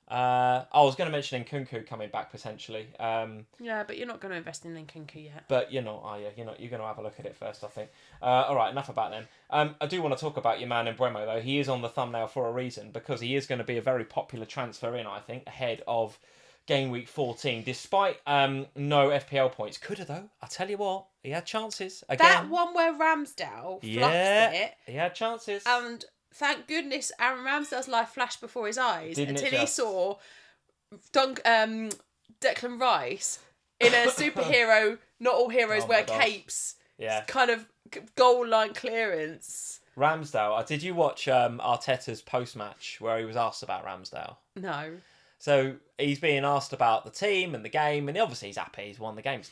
I was going to mention Nkunku coming back potentially. Yeah, but you're not going to invest in Nkunku yet. But you're not, are you? You're going to have a look at it first, I think. All right, enough about them. I do want to talk about your man Mbeumo, though. He is on the thumbnail for a reason, because he is going to be a very popular transfer in, I think, ahead of game week 14, despite no FPL points. Could have, though. I'll tell you what, he had chances. Again. That one where Ramsdale fluffed it. He had chances. And thank goodness Aaron Ramsdale's life flashed before his eyes until he saw Declan Rice in a superhero, not all heroes wear capes, kind of goal line clearance. Ramsdale, did you watch Arteta's post-match where he was asked about Ramsdale? No. So he's being asked about the team and the game, and obviously he's happy. He's won the game. It's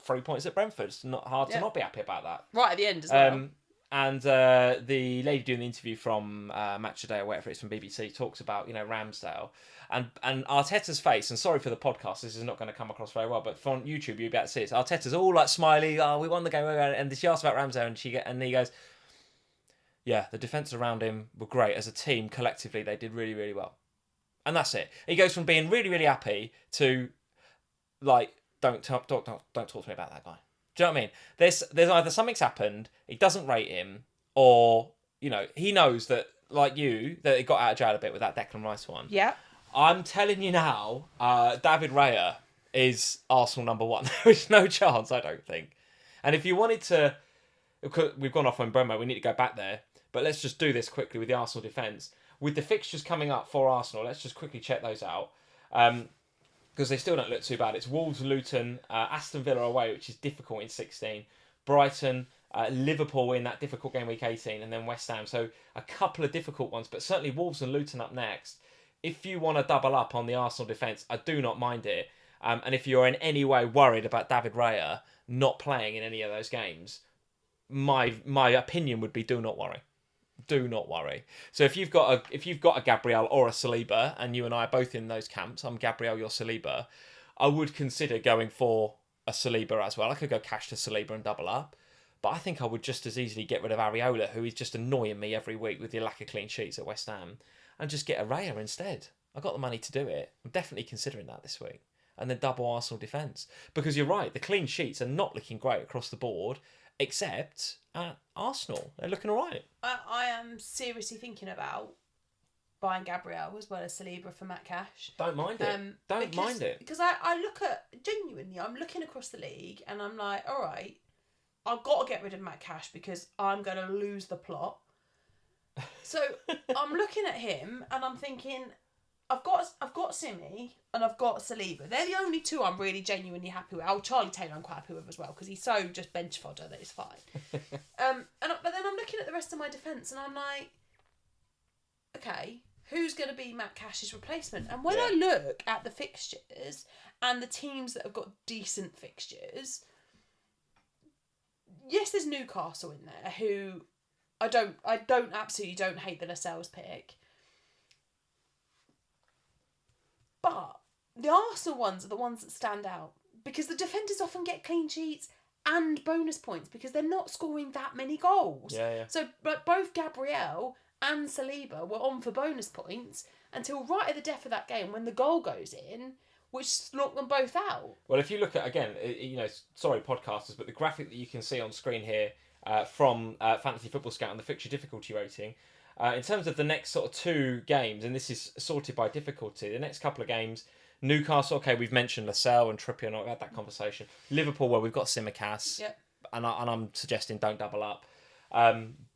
3 points at Brentford. It's not hard to not be happy about that. Right at the end as well. And the lady doing the interview from Match Today or whatever it's from BBC talks about Ramsdale and Arteta's face. And sorry for the podcast, this is not going to come across very well, but from YouTube you'll be able to see it. Arteta's all like smiley. Oh, we won the game. And she asked about Ramsdale, and he goes, "Yeah, the defence around him were great. As a team, collectively, they did really, really well." And that's it. He goes from being really, really happy to, like, don't talk to me about that guy. Do you know what I mean? There's either something's happened, he doesn't rate him, or, he knows that, like you, that he got out of jail a bit with that Declan Rice one. Yeah. I'm telling you now, David Raya is Arsenal number one. There is no chance, I don't think. And if you wanted to... We've gone off on Mbeumo, we need to go back there. But let's just do this quickly with the Arsenal defence. With the fixtures coming up for Arsenal, let's just quickly check those out. Because they still don't look too bad. It's Wolves, Luton, Aston Villa away, which is difficult in 16. Brighton, Liverpool in that difficult game week 18, and then West Ham. So a couple of difficult ones, but certainly Wolves and Luton up next. If you want to double up on the Arsenal defence, I do not mind it. And if you're in any way worried about David Raya not playing in any of those games, my opinion would be do not worry. Do not worry. So if you've got a Gabriel or a Saliba, and you and I are both in those camps, I'm Gabriel, you're Saliba, I would consider going for a Saliba as well. I could go cash to Saliba and double up. But I think I would just as easily get rid of Areola, who is just annoying me every week with your lack of clean sheets at West Ham, and just get a Raya instead. I've got the money to do it. I'm definitely considering that this week. And then double Arsenal defence. Because you're right, the clean sheets are not looking great across the board, except at Arsenal. They're looking all right. I am seriously thinking about buying Gabriel as well as Saliba for Matt Cash. Don't mind it. Don't mind it. Because I look at, genuinely, I'm looking across the league and I'm like, all right, I've got to get rid of Matt Cash because I'm going to lose the plot. So I'm looking at him and I'm thinking, I've got Simi and I've got Saliba. They're the only two I'm really genuinely happy with. Oh, Charlie Taylor I'm quite happy with as well because he's so just bench fodder that it's fine. But then I'm looking at the rest of my defence and I'm like, okay, who's going to be Matt Cash's replacement? And when I look at the fixtures and the teams that have got decent fixtures, yes, there's Newcastle in there who I absolutely don't hate the Lascelles pick. But the Arsenal ones are the ones that stand out because the defenders often get clean sheets and bonus points because they're not scoring that many goals. Yeah. So but both Gabriel and Saliba were on for bonus points until right at the death of that game when the goal goes in, which knocked them both out. Well, if you look at, again, sorry podcasters, but the graphic that you can see on screen here from Fantasy Football Scout and the fixture difficulty rating, in terms of the next sort of two games, and this is sorted by difficulty, the next couple of games, Newcastle, okay, we've mentioned Lascelles and Trippier, and I've had that conversation. Liverpool, well, we've got Simicast, Yep. and I'm suggesting don't double up.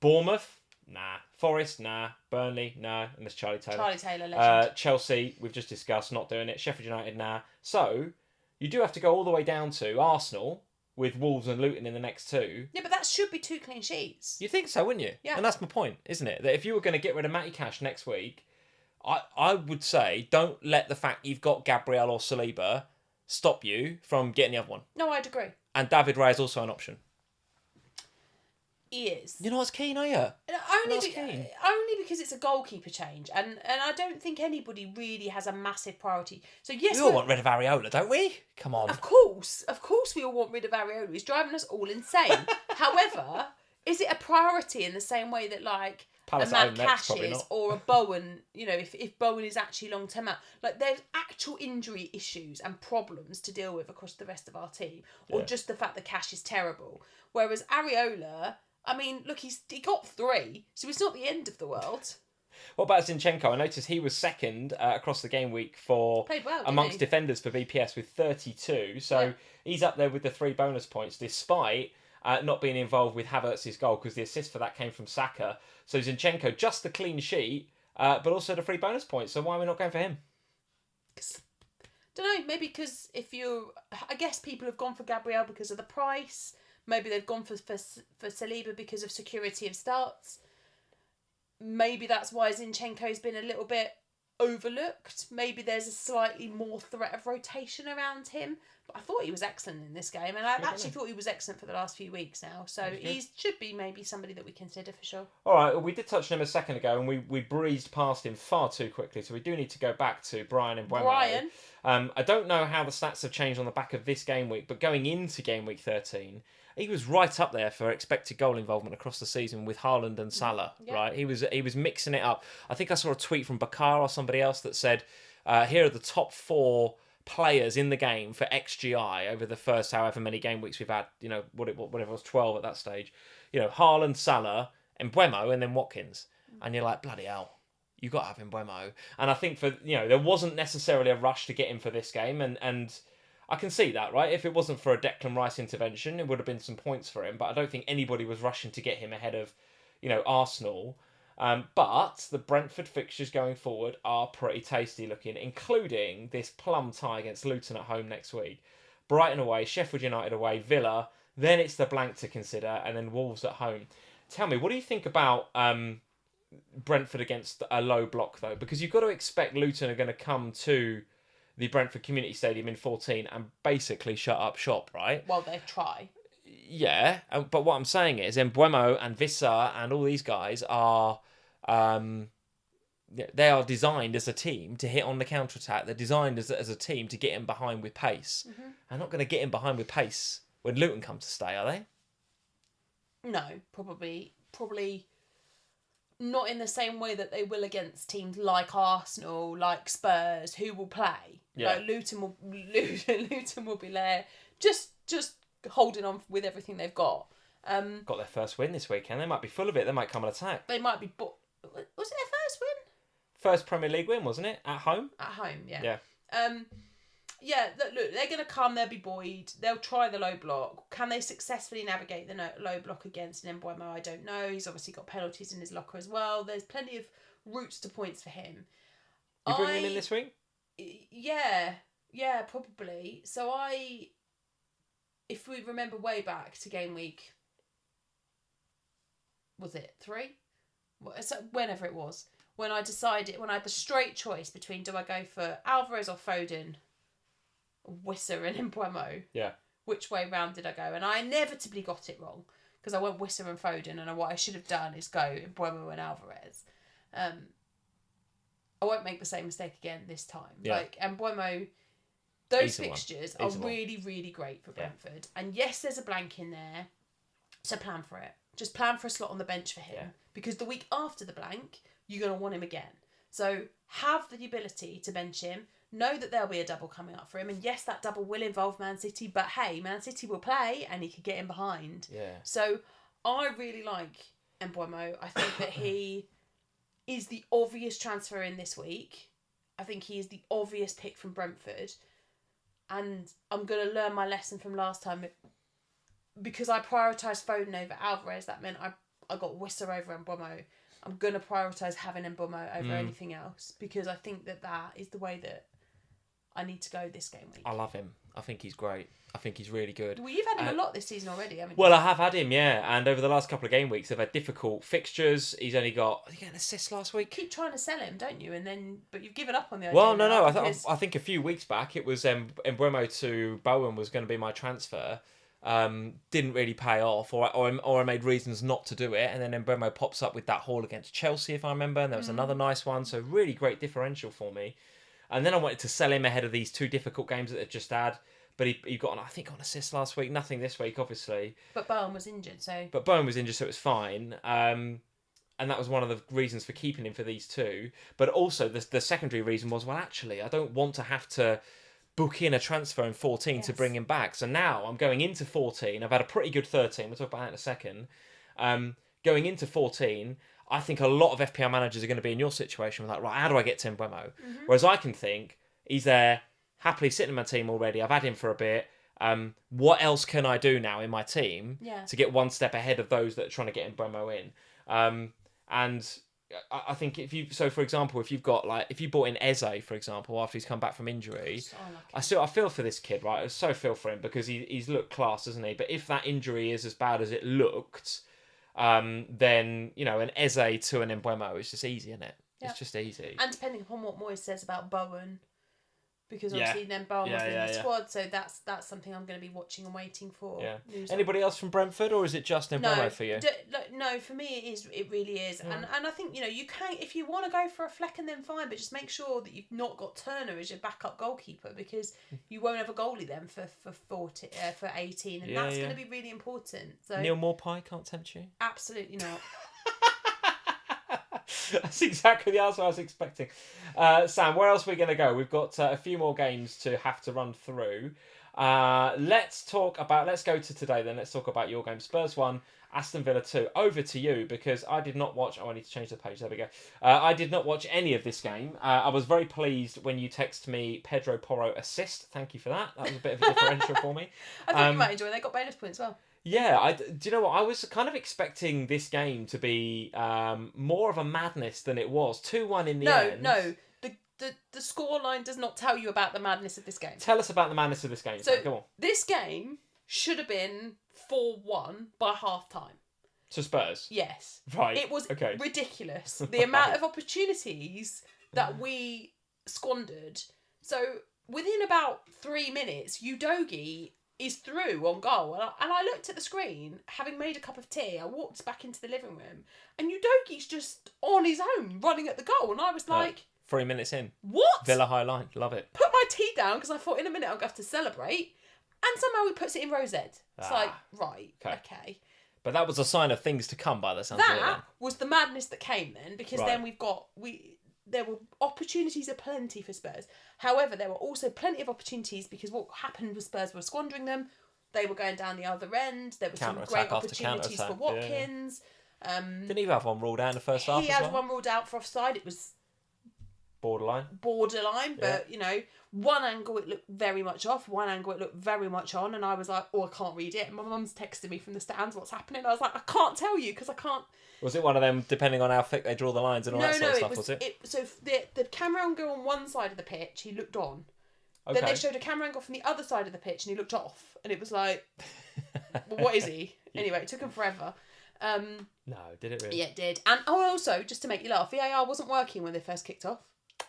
Bournemouth, nah. Forest, nah. Burnley, nah. And there's Charlie Taylor. Charlie Taylor, legend. Chelsea, we've just discussed, not doing it. Sheffield United, nah. So, you do have to go all the way down to Arsenal, with Wolves and Luton in the next two. Yeah, but that should be 2 clean sheets. You think so, wouldn't you? Yeah. And that's my point, isn't it? That if you were going to get rid of Matty Cash next week, I would say don't let the fact you've got Gabriel or Saliba stop you from getting the other one. No, I'd agree. And David Raya is also an option. He is. You're not as keen, are you? Only because it's a goalkeeper change, and I don't think anybody really has a massive priority. So yes, we all want rid of Areola, don't we? Come on. Of course, we all want rid of Areola. He's driving us all insane. However, is it a priority in the same way that like Palace a Matt Cash probably is not. or a Bowen? You know, if Bowen is actually long term out, like there's actual injury issues and problems to deal with across the rest of our team, or just the fact that Cash is terrible. Whereas Areola, I mean, look, he got 3, so it's not the end of the world. What about Zinchenko? I noticed he was second across the game week for Played well, amongst defenders for BPS with 32. So he's up there with the 3 bonus points, despite not being involved with Havertz's goal, because the assist for that came from Saka. So Zinchenko, just the clean sheet, but also the 3 bonus points. So why are we not going for him? Don't know, maybe because I guess people have gone for Gabriel because of the price. Maybe they've gone for Saliba because of security of starts. Maybe that's why Zinchenko's been a little bit overlooked. Maybe there's a slightly more threat of rotation around him. But I thought he was excellent in this game, and I actually thought he was excellent for the last few weeks now. So he should be maybe somebody that we consider for sure. All right, well, we did touch on him a second ago, and we breezed past him far too quickly, so we do need to go back to Bryan Mbeumo. Bryan. I don't know how the stats have changed on the back of this game week, but going into game week 13, he was right up there for expected goal involvement across the season with Haaland and Salah, right? He was mixing it up. I think I saw a tweet from Bakar or somebody else that said, here are the top 4 players in the game for XGI over the first however many game weeks we've had, you know, whatever it was, 12 at that stage. You know, Haaland, Salah, Mbeumo, and then Watkins. And you're like, bloody hell, you got to have Mbeumo. And I think there wasn't necessarily a rush to get him for this game, and I can see that, right? If it wasn't for a Declan Rice intervention, it would have been some points for him, but I don't think anybody was rushing to get him ahead of, Arsenal. But the Brentford fixtures going forward are pretty tasty looking, including this plum tie against Luton at home next week. Brighton away, Sheffield United away, Villa, then it's the blank to consider, and then Wolves at home. Tell me, what do you think about Brentford against a low block, though? Because you've got to expect Luton are going to come to the Brentford Community Stadium in 14 and basically shut up shop, right? Well, they try. Yeah, but what I'm saying is Mbeumo and Vissa and all these guys are they are designed as a team to hit on the counter-attack. They're designed as a team to get in behind with pace. Mm-hmm. They're not going to get in behind with pace when Luton come to stay, are they? No, probably not in the same way that they will against teams like Arsenal, like Spurs, who will play. Yeah. Like Luton will be there, just holding on with everything they've got. Got their first win this weekend. They might be full of it. They might come and attack. They might be. Was it their first win? First Premier League win, wasn't it? At home. At home, yeah. Yeah. Yeah, look, they're going to come, they'll be buoyed, they'll try the low block. Can they successfully navigate the low block against an Mbeumo? I don't know. He's obviously got penalties in his locker as well. There's plenty of routes to points for him. You bringing him in this week? Yeah, probably. So if we remember way back to game week, was it 3? Whenever it was. When I had the straight choice between do I go for Alvarez or Foden, Wissa and Mbeumo. Yeah. Which way round did I go? And I inevitably got it wrong because I went Wissa and Foden, and what I should have done is go Mbeumo and Alvarez. I won't make the same mistake again this time. Yeah. Mbeumo, those Easy fixtures one. are really, really great for Brentford. And yes, there's a blank in there, so plan for it. Just plan for a slot on the bench for him because the week after the blank, you're going to want him again. So have the ability to bench him. Know that there'll be a double coming up for him. And yes, that double will involve Man City. But hey, Man City will play and he could get in behind. Yeah. So I really like Mbeumo. I think that he is the obvious transfer in this week. I think he is the obvious pick from Brentford. And I'm going to learn my lesson from last time. Because I prioritised Foden over Alvarez, that meant I got Wissa over Mbeumo. I'm going to prioritise having Mbeumo over anything else. Because I think that is the way that I need to go this game week. I love him. I think he's great. I think he's really good. Well, you've had him a lot this season already, haven't you? Well, I have had him, yeah. And over the last couple of game weeks, they've had difficult fixtures. He's only got... Did he get an assist last week? Keep trying to sell him, don't you? But you've given up on the idea. Well, no. I think a few weeks back, it was Mbeumo to Bowen was going to be my transfer. Didn't really pay off, or I made reasons not to do it. And then Mbeumo pops up with that haul against Chelsea, if I remember. And there was another nice one. So really great differential for me. And then I wanted to sell him ahead of these 2 difficult games that they've just had. But he got, I think, on assist last week. Nothing this week, obviously. But Bowen was injured, so... But Bowen was injured, so it was fine. And that was one of the reasons for keeping him for these 2. But also, the secondary reason was, well, actually, I don't want to have to book in a transfer in 14 to bring him back. So now I'm going into 14. I've had a pretty good 13. We'll talk about that in a second. Going into 14... I think a lot of FPL managers are going to be in your situation with like, right, how do I get to Mbeumo? Mm-hmm. Whereas I can think, he's there, happily sitting in my team already. I've had him for a bit. What else can I do now in my team to get one step ahead of those that are trying to get Mbeumo in? And I think for example, if you bought in Eze, for example, after he's come back from injury, I feel for this kid, right? I so feel for him because he's looked class, hasn't he? But if that injury is as bad as it looked... then, an Eze to an Mbeumo is just easy, isn't it? Yeah. It's just easy. And depending upon what Moyes says about Bowen, because obviously then Bournemouth in the yeah. squad, so that's something I'm going to be watching and waiting for. Yeah. News Anybody else from Brentford, or is it just Mbeumo for you? No, for me it really is, and I think you can, if you want to go for a Flecken, then fine, but just make sure that you've not got Turner as your backup goalkeeper, because you won't have a goalie then for 18, and that's going to be really important. So Neil Maupay can't tempt you? Absolutely not. That's exactly the answer I was expecting. Sam, where else are we going to go? We've got a few more games to have to run through. Let's go to today then. Let's talk about your game. Spurs 1, Aston Villa 2. Over to you, because I did not watch... Oh, I need to change the page. There we go. I did not watch any of this game. I was very pleased when you texted me Pedro Porro assist. Thank you for that. That was a bit of a differential for me. I thought you might enjoy it. They got bonus points as well. Yeah, do you know what? I was kind of expecting this game to be more of a madness than it was. 2-1 in the end. No. The scoreline does not tell you about the madness of this game. Tell us about the madness of this game. So, come on. This game should have been 4-1 by half-time. To Spurs? Yes. Right. It was okay. ridiculous. The amount of opportunities that we squandered. So, within about 3 minutes, Udogie is through on goal, and I looked at the screen, having made a cup of tea. I walked back into the living room, and Udogie's just on his own running at the goal, and I was like, 3 minutes in, what? Villa high line, love it. Put my tea down, because I thought in a minute I'm going to have to celebrate, and somehow he puts it in row Z. It's like, right, okay. But that was a sign of things to come by the sounds of it. That was the madness that came then, because then there were opportunities aplenty for Spurs. However, there were also plenty of opportunities, because what happened was Spurs were squandering them. They were going down the other end. There were some great opportunities for Watkins. Yeah. Didn't he have one ruled out in the first half? He had one ruled out for offside. It was borderline, but one angle it looked very much off, one angle it looked very much on, and I was like, I can't read it. And my mum's texting me from the stands, what's happening? I was like, I can't tell you, because I can't. Was it one of them, depending on how thick they draw the lines and all that sort of stuff, was it? So the camera angle on one side of the pitch, he looked on. Okay. Then they showed a camera angle from the other side of the pitch, and he looked off. And it was like, well, what is he? Anyway, it took him forever. No, did it really? Yeah, it did. And also, just to make you laugh, VAR wasn't working when they first kicked off.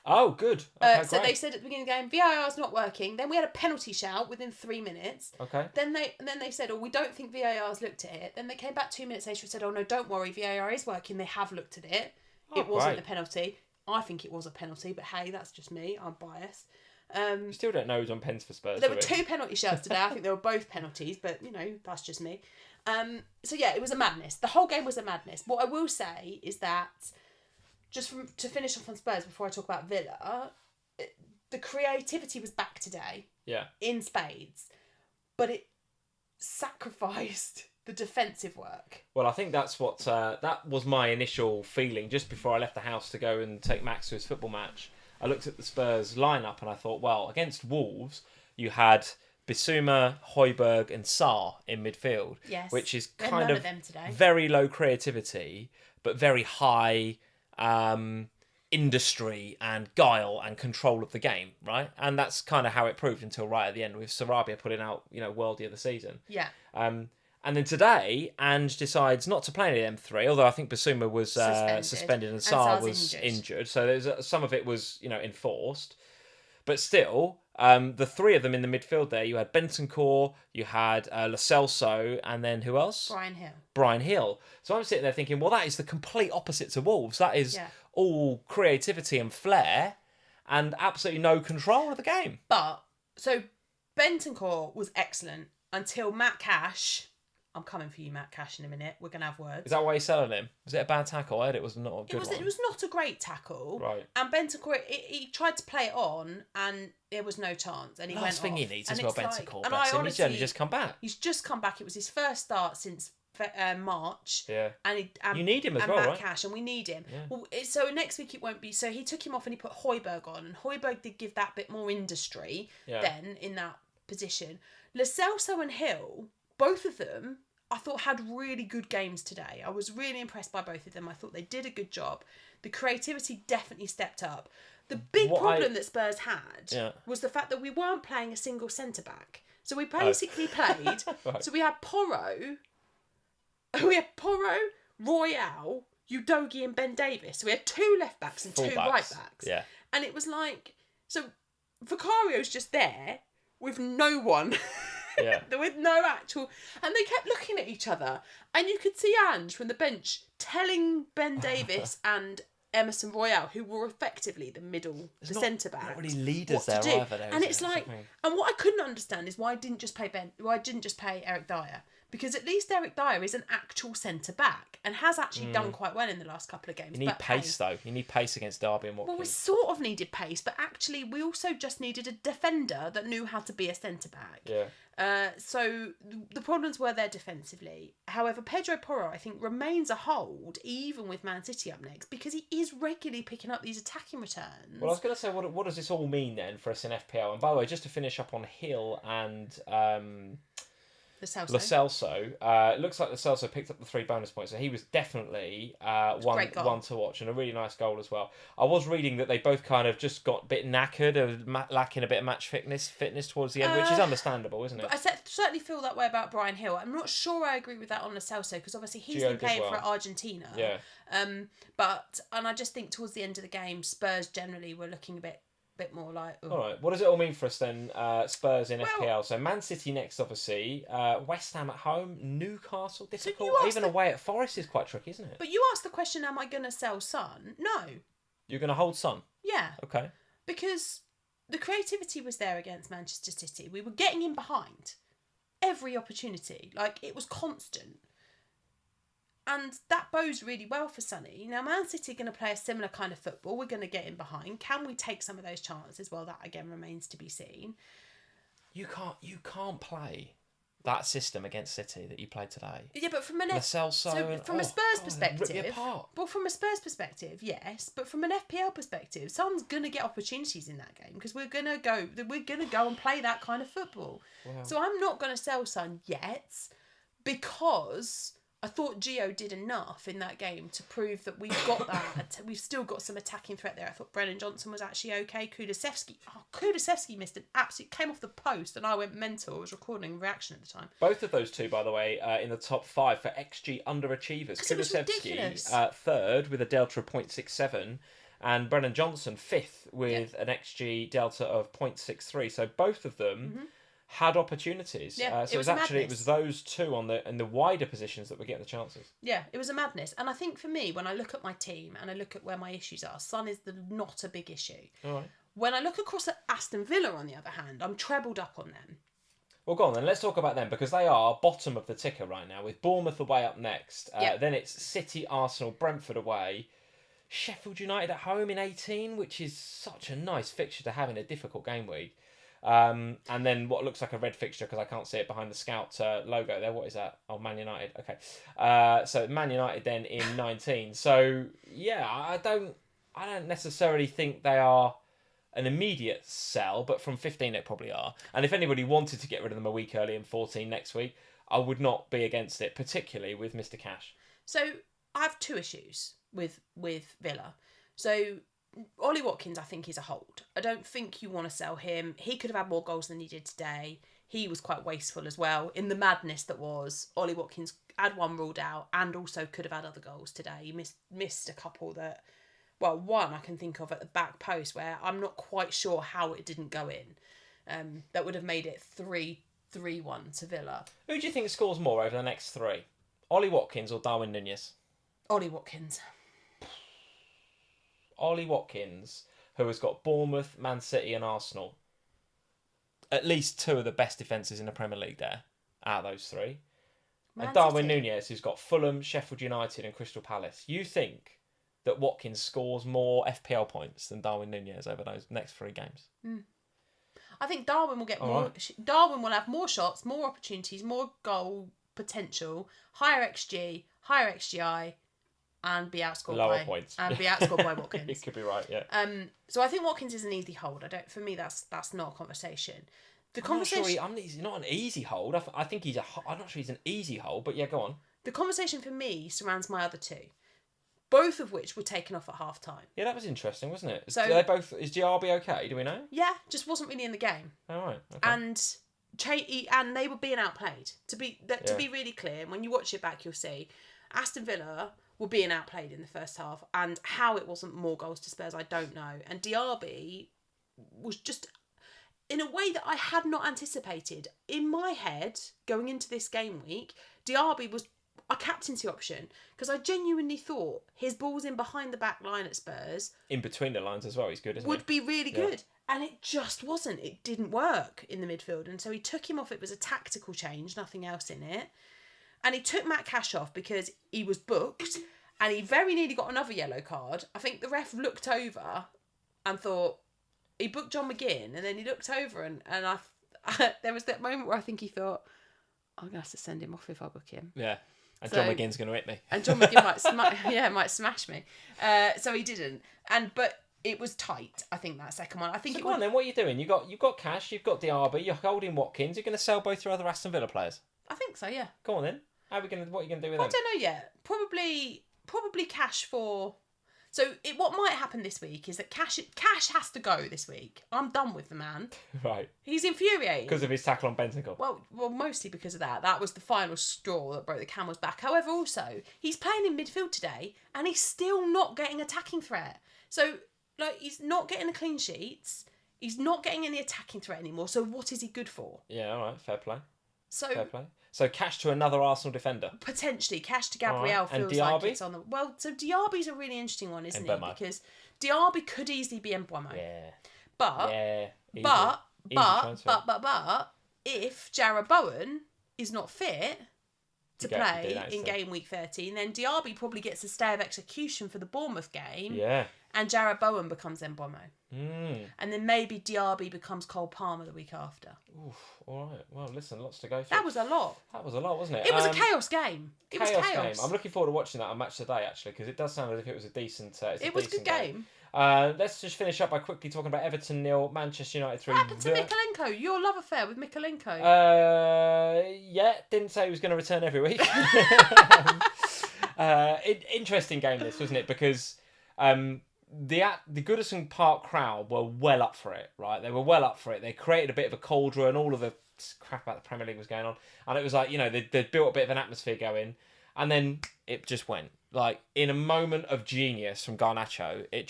Oh, good. Okay, so they said at the beginning of the game, VAR's not working. Then we had a penalty shout within 3 minutes. Okay. Then they said, we don't think VAR's looked at it. Then they came back 2 minutes later and said, no, don't worry, VAR is working. They have looked at it. It wasn't a penalty. I think it was a penalty, but hey, that's just me. I'm biased. You still don't know who's on pens for Spurs. There were 2 penalty shouts today. I think they were both penalties, but that's just me. So yeah, it was a madness. The whole game was a madness. What I will say is that, to finish off on Spurs before I talk about Villa, the creativity was back today. Yeah. In spades, but it sacrificed the defensive work. Well, I think that's what that was my initial feeling just before I left the house to go and take Max to his football match. I looked at the Spurs lineup and I thought, well, against Wolves, you had Bissouma, Højbjerg and Sarr in midfield. Yes. Which is There kind none of them today. very low creativity, but very high industry and guile and control of the game, right? And that's kind of how it proved until right at the end with Sarabia putting out, worldie of the season. Yeah. And then today, Ange decides not to play any of them 3, although I think Bissouma was suspended and Sarr was injured. So there's some of it was, enforced. But still, the 3 of them in the midfield there, you had Bentancur, you had Lo Celso, and then who else? Bryan Hill. So I'm sitting there thinking, well, that is the complete opposite to Wolves. That is all creativity and flair and absolutely no control of the game. But, so Bentancur was excellent until Matt Cash... I'm coming for you, Matt Cash, in a minute. We're going to have words. Is that why you're selling him? Was it a bad tackle? I heard it was not a good one. It was not a great tackle. Right. And Bentancur, he tried to play it on, and there was no chance. And he went off. Last thing he needs as well, Bentancur. And I honestly, he's only just come back. He's just come back. It was his first start since March. Yeah. And you need him as well, Matt right? Cash, and we need him. Yeah. Well, so next week it won't be. So he took him off and he put Højbjerg on, and Højbjerg did give that bit more industry then in that position. Lo Celso and Hill, both of them, I thought had really good games today. I was really impressed by both of them. I thought they did a good job. The creativity definitely stepped up. The big problem that Spurs had was the fact that we weren't playing a single centre-back. So we basically played... Right. So we had Porro, Royale, Udogie and Ben Davis. So we had 2 left-backs and 2 right-backs. Yeah. And it was like... So Vicario's just there with no one. Yeah. With no actual... And they kept looking at each other. And you could see Ange from the bench telling Ben Davis and Emerson Royale, who were effectively the centre-backs. Not really leaders there either. Though, and it's like... And what I couldn't understand is why I didn't just pay Eric Dyer. Because at least Eric Dyer is an actual centre-back and has actually done quite well in the last couple of games. You need pace, though. You need pace against Derby and Watkins. Well, we sort of needed pace, but actually we also just needed a defender that knew how to be a centre-back. Yeah. So the problems were there defensively. However, Pedro Porro, I think, remains a hold, even with Man City up next, because he is regularly picking up these attacking returns. Well, I was going to say, what does this all mean then for us in FPL? And by the way, just to finish up on Hill and... Lo Celso. It looks like Lo Celso picked up the 3 bonus points, so he was definitely one to watch, and a really nice goal as well. I was reading that they both kind of just got a bit knackered, lacking a bit of match fitness towards the end, which is understandable, isn't it? I certainly feel that way about Bryan Hill. I'm not sure I agree with that on Lo Celso, because obviously he's been playing for Argentina. Yeah. And I just think towards the end of the game, Spurs generally were looking a bit more like... Ooh. All right, what does it all mean for us then, Spurs in FPL? So Man City next, obviously. West Ham at home, Newcastle, difficult. Even away at Forest is quite tricky, isn't it? But you asked the question, am I going to sell Son? No. You're going to hold Son? Yeah. Okay. Because the creativity was there against Manchester City. We were getting in behind every opportunity. Like, it was constant. And that bodes really well for Sonny. Now, Man City are going to play a similar kind of football. We're going to get in behind. Can we take some of those chances? Well, that again remains to be seen. You can't play that system against City that you played today. Yeah, but from a Spurs perspective, rip you apart. Well, from a Spurs perspective, yes, but from an FPL perspective, Son's going to get opportunities in that game because we're going to go and play that kind of football. Wow. So I'm not going to sell Son yet because I thought Gio did enough in that game to prove that we've got that. We've still got some attacking threat there. I thought Brennan Johnson was actually okay. Kulusevski missed an absolute... Came off the post and I went mental. I was recording a reaction at the time. Both of those two, by the way, in the top 5 for XG underachievers. Kulusevski, third with a delta of 0.67 and Brennan Johnson, 5th with an XG delta of 0.63. So both of them... Mm-hmm. Had opportunities. Yeah, so it was those two in the wider positions that were getting the chances. Yeah, it was a madness. And I think for me, when I look at my team and I look at where my issues are, Son is not a big issue. All right. When I look across at Aston Villa, on the other hand, I'm trebled up on them. Well, go on then. Let's talk about them because they are bottom of the ticker right now with Bournemouth away up next. Then it's City, Arsenal, Brentford away. Sheffield United at home in 18, which is such a nice fixture to have in a difficult game week. And then what looks like a red fixture because I can't see it behind the Scout logo there. What is that? Oh, Man United. Okay. So Man United then in 19. So yeah, I don't necessarily think they are an immediate sell, but from 15 it probably are. And if anybody wanted to get rid of them a week early in 14 next week, I would not be against it, particularly with Mr. Cash. So I have 2 issues with Villa. So Ollie Watkins, I think, is a hold. I don't think you want to sell him. He could have had more goals than he did today. He was quite wasteful as well in the madness that was. Ollie Watkins had 1 ruled out and also could have had other goals today. He missed a couple that... Well, one I can think of at the back post where I'm not quite sure how it didn't go in. That would have made it 3-1 to Villa. Who do you think scores more over the next 3? Ollie Watkins or Darwin Núñez? Ollie Watkins. Ollie Watkins, who has got Bournemouth, Man City and Arsenal. At least 2 of the best defences in the Premier League there, out of those 3. And Darwin Núñez, who's got Fulham, Sheffield United and Crystal Palace. You think that Watkins scores more FPL points than Darwin Núñez over those next 3 games? I think Darwin will get more... Right. Darwin will have more shots, more opportunities, more goal potential, higher XG, higher XGI... and be outscored by Watkins. You could be right, yeah. So I think Watkins is an easy hold. For me, that's not a conversation. I'm not sure he's not an easy hold. I think I'm not sure he's an easy hold, but yeah, go on. The conversation for me surrounds my other 2, both of which were taken off at half time. Yeah, that was interesting, wasn't it? So is GRB okay? Do we know? Yeah, just wasn't really in the game. All right. Okay. And they were being outplayed. To be really clear, and when you watch it back, you'll see Aston Villa were being outplayed in the first half, and how it wasn't more goals to Spurs, I don't know. And Diaby was just in a way that I had not anticipated. In my head, going into this game week, Diaby was a captaincy option because I genuinely thought his balls in behind the back line at Spurs, in between the lines as well, he's good, isn't would he? be really good. And it just wasn't. It didn't work in the midfield. And so he took him off. It was a tactical change, nothing else in it. And he took Matt Cash off because he was booked and he very nearly got another yellow card. I think the ref looked over and thought, he booked John McGinn, and then he looked over and there was that moment where I think he thought, I'm going to have to send him off if I book him. Yeah. And John McGinn's going to hit me. And John McGinn might smash me. So he didn't. But it was tight, I think, that second one. I think Go on then, what are you doing? You've got Cash, you've got Diaby, you're holding Watkins, you're going to sell both your other Aston Villa players? I think so, yeah. Go on then. What are you going to do with them? I don't know yet. Probably Cash for... So what might happen this week is that Cash has to go this week. I'm done with the man. Right. He's infuriating. Because of his tackle on Bentancur. Well, mostly because of that. That was the final straw that broke the camel's back. However, also, he's playing in midfield today and he's still not getting attacking threat. So, he's not getting the clean sheets. He's not getting any attacking threat anymore. So what is he good for? Yeah, all right. Fair play. So Cash to another Arsenal defender. Potentially. Cash to Gabriel right. feels like it's on the... Well, so Diaby's a really interesting one, isn't it? Because Diaby could easily be Mbeumo. Yeah. But... Yeah. But if Jarrod Bowen is not fit to play in game week 13, then Diaby probably gets a stay of execution for the Bournemouth game. Yeah. And Jarrod Bowen becomes Mbeumo. And then maybe Diaby becomes Cole Palmer the week after. Oof, all right. Well, listen, lots to go through. That was a lot. Wasn't it? It was a chaos game. It was chaos. Game. I'm looking forward to watching that on Match Today, actually, because it does sound as if it was a decent it was a good game. Let's just finish up by quickly talking about Everton 0, Manchester United 3. What happened to Mikalenko? Your love affair with Mikalenko? Yeah, didn't say he was going to return every week. Interesting game this, wasn't it? Because the Goodison Park crowd were well up for it, right? They were well up for it. They created a bit of a cauldron. All of the crap about the Premier League was going on, and it was like, they built a bit of an atmosphere going, and then it just went. Like, in a moment of genius from Garnacho, it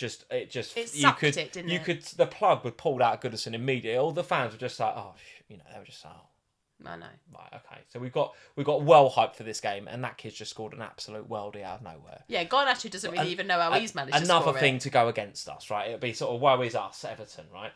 the plug was pulled out of Goodison immediately. All the fans were just like, they were just like, I know. Right, okay. So we've got well hyped for this game, and that kid's just scored an absolute worldie out of nowhere. Yeah, Garnacho doesn't really even know how he's managed to score Another thing to go against us, right? It'll be sort of woe is us, Everton, right?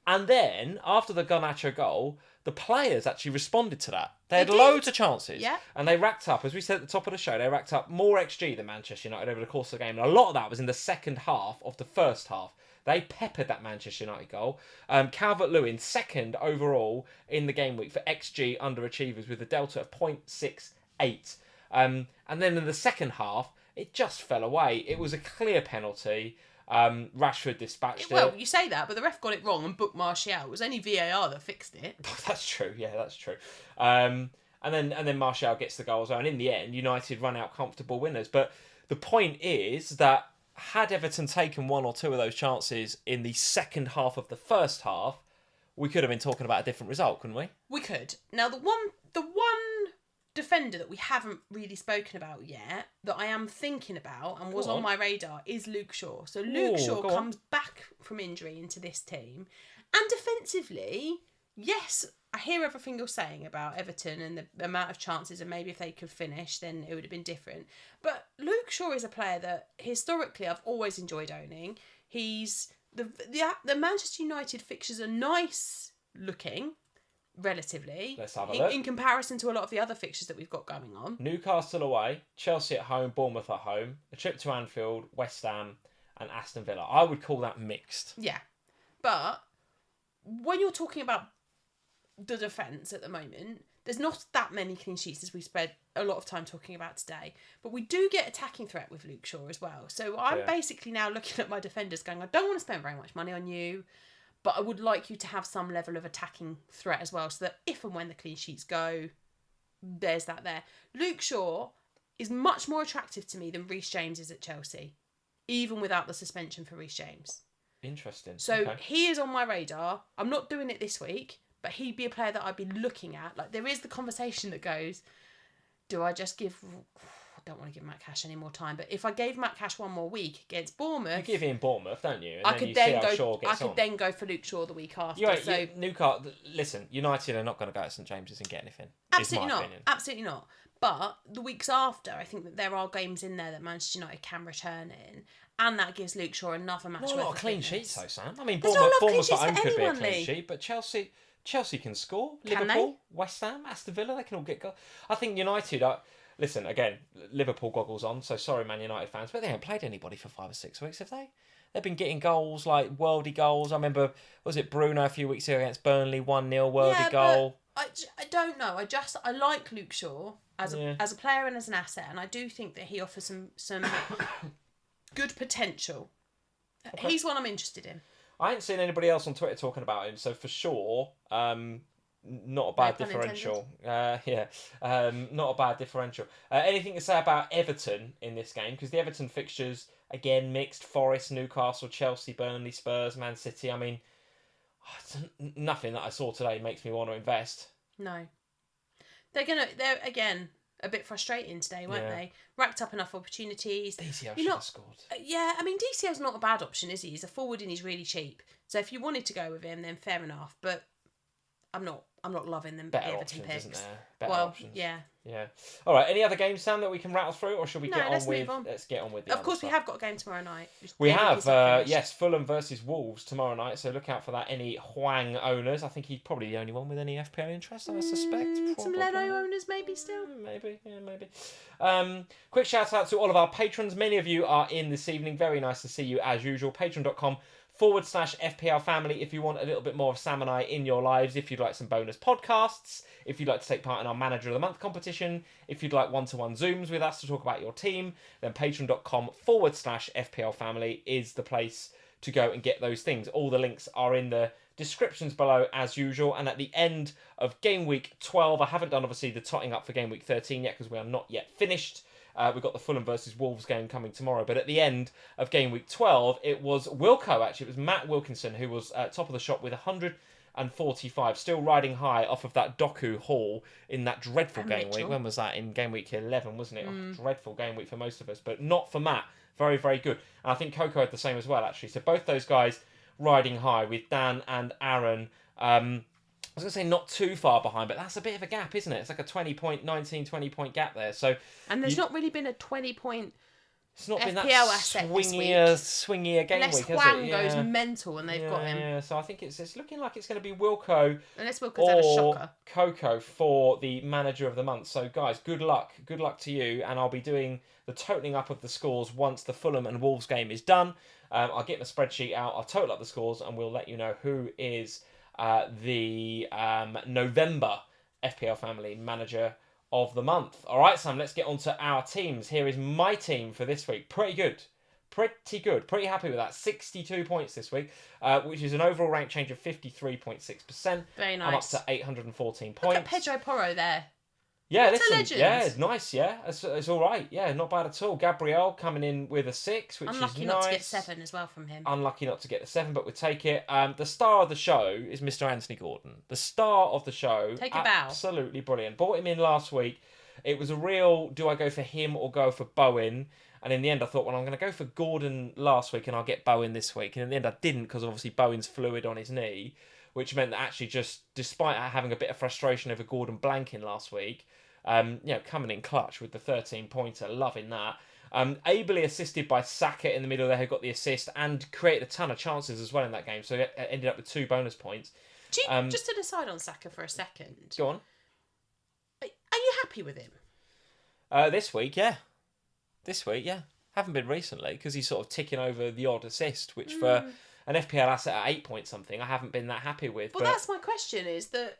And then, after the Garnacho goal, the players actually responded to that. They had loads of chances. Yeah. And they racked up, as we said at the top of the show, they racked up more XG than Manchester United over the course of the game. And a lot of that was in the second half of the first half. They peppered that Manchester United goal. Calvert-Lewin, second overall in the game week for XG underachievers with a delta of 0.68. And then in the second half, it just fell away. It was a clear penalty. Rashford dispatched it. Well, you say that, but the ref got it wrong and booked Martial. It was only VAR that fixed it. That's true. Yeah, that's true. And then Martial gets the goal as well. And in the end, United run out comfortable winners. But the point is that had Everton taken one or two of those chances in the second half of the first half, we could have been talking about a different result, couldn't we? We could. Now, the one defender that we haven't really spoken about yet, that I am thinking about and was on my radar, is Luke Shaw. So Luke Shaw comes back from injury into this team. And defensively, yes, I hear everything you're saying about Everton and the amount of chances, and maybe if they could finish, then it would have been different. But Luke Shaw is a player that historically I've always enjoyed owning. He's the Manchester United fixtures are nice looking, relatively. Let's have a look. In comparison to a lot of the other fixtures that we've got going on. Newcastle away, Chelsea at home, Bournemouth at home, a trip to Anfield, West Ham and Aston Villa. I would call that mixed. Yeah. But when you're talking about the defence at the moment, there's not that many clean sheets as we spent a lot of time talking about today. But we do get attacking threat with Luke Shaw as well. So I'm basically now looking at my defenders going, I don't want to spend very much money on you, but I would like you to have some level of attacking threat as well, so that if and when the clean sheets go, there's that there. Luke Shaw is much more attractive to me than Reece James is at Chelsea, even without the suspension for Reece James. Interesting. So he is on my radar. I'm not doing it this week, but he'd be a player that I'd be looking at. Like, there is the conversation that goes, do I just give don't want to give Matt Cash any more time, but if I gave Matt Cash one more week against Bournemouth, you give him Bournemouth, don't you? And I then could you then see how go. Shaw gets I could on. then go for Luke Shaw the week after. Newcastle. Listen, United are not going to go to St James's and get anything. Absolutely is my not. opinion. Absolutely not. But the weeks after, I think that there are games in there that Manchester United can return in, and that gives Luke Shaw another match. Not a lot of clean sheets, though, Sam. I mean, There's not a lot of Bournemouth clean at home sheets for could be a anyone, clean Lee. sheet, but Chelsea can score. Can Liverpool, West Ham, Aston Villa, they can all get goals. I think United are. Listen, again, Liverpool goggles on, so sorry, Man United fans, but they haven't played anybody for 5 or 6 weeks, have they? They've been getting goals, like worldy goals. I remember, was it Bruno a few weeks ago against Burnley, 1-0 worldy goal. I don't know. I like Luke Shaw as a player and as an asset, and I do think that he offers some good potential. Okay. He's one I'm interested in. I ain't seen anybody else on Twitter talking about him, so for sure, not a bad differential. Not a bad differential. Anything to say about Everton in this game? Because the Everton fixtures, again, mixed. Forest, Newcastle, Chelsea, Burnley, Spurs, Man City. I mean, nothing that I saw today makes me want to invest. No. They're again, a bit frustrating today, weren't they? Racked up enough opportunities. DCL should have scored. Yeah, I mean, DCL's not a bad option, is he? He's a forward and he's really cheap. So if you wanted to go with him, then fair enough. But I'm not loving them better Everton options, picks. Isn't there? Better options. Yeah. All right. Any other games, Sam, that we can rattle through, or should we let's move on. Let's get on with the. Of course, we have got a game tomorrow night. We have, yes, Fulham versus Wolves tomorrow night. So look out for that. Any Hwang owners? I think he's probably the only one with any FPL interest. I suspect. Some Leno owners, maybe still. Maybe. Quick shout out to all of our patrons. Many of you are in this evening. Very nice to see you as usual. Patreon.com/FPL Family if you want a little bit more of Sam and I in your lives, if you'd like some bonus podcasts, if you'd like to take part in our Manager of the Month competition, if you'd like one-to-one Zooms with us to talk about your team, then Patreon.com/FPL Family is the place to go and get those things. All the links are in the descriptions below as usual, and at the end of game week 12, I haven't done obviously the totting up for game week 13 yet because we are not yet finished. We've got the Fulham versus Wolves game coming tomorrow. But at the end of game week 12, it was Wilco, actually. It was Matt Wilkinson who was top of the shop with 145. Still riding high off of that Doku haul in that dreadful game week. When was that? In game week 11, wasn't it? Oh, dreadful game week for most of us. But not for Matt. Very, very good. And I think Coco had the same as well, actually. So both those guys riding high with Dan and Aaron. I was going to say not too far behind, but that's a bit of a gap, isn't it? It's like a 20 point gap there. So, and there's not really been a 20-point it's not FPL been that asset swingier game unless week, Hwang has it? goes mental and they've got him. Yeah, so I think it's looking like it's going to be Wilco unless Wilco's had a shocker. Coco for the Manager of the Month. So, guys, good luck. Good luck to you. And I'll be doing the totaling up of the scores once the Fulham and Wolves game is done. I'll get the spreadsheet out. I'll total up the scores and we'll let you know who is the November FPL Family Manager of the Month. All right, Sam, let's get on to our teams. Here is my team for this week. Pretty good. Pretty happy with that. 62 points this week, which is an overall rank change of 53.6%. Very nice. I'm up to 814 points. Look at Pedro Porro there. Yeah, That's listen, yeah, it's nice, yeah. It's all right. Yeah, not bad at all. Gabriel coming in with a 6, which Unlucky is nice. not to get 7 as well from him. Unlucky not to get the 7, but we'll take it. The star of the show is Mr. Anthony Gordon. The star of the show. Take a bow. Absolutely brilliant. Bought him in last week. It was a real, do I go for him or go for Bowen? And in the end, I thought, well, I'm going to go for Gordon last week and I'll get Bowen this week. And in the end, I didn't because obviously Bowen's fluid on his knee, which meant that actually just, despite having a bit of frustration over Gordon blanking last week, coming in clutch with the 13-pointer, loving that. Ably assisted by Saka in the middle there, who got the assist and created a ton of chances as well in that game. So it ended up with 2 bonus points. Just to decide on Saka for a second. Go on. Are you happy with him? This week, yeah. Haven't been recently because he's sort of ticking over the odd assist, which for an FPL asset at 8 point something, I haven't been that happy with. Well, that's my question, is that,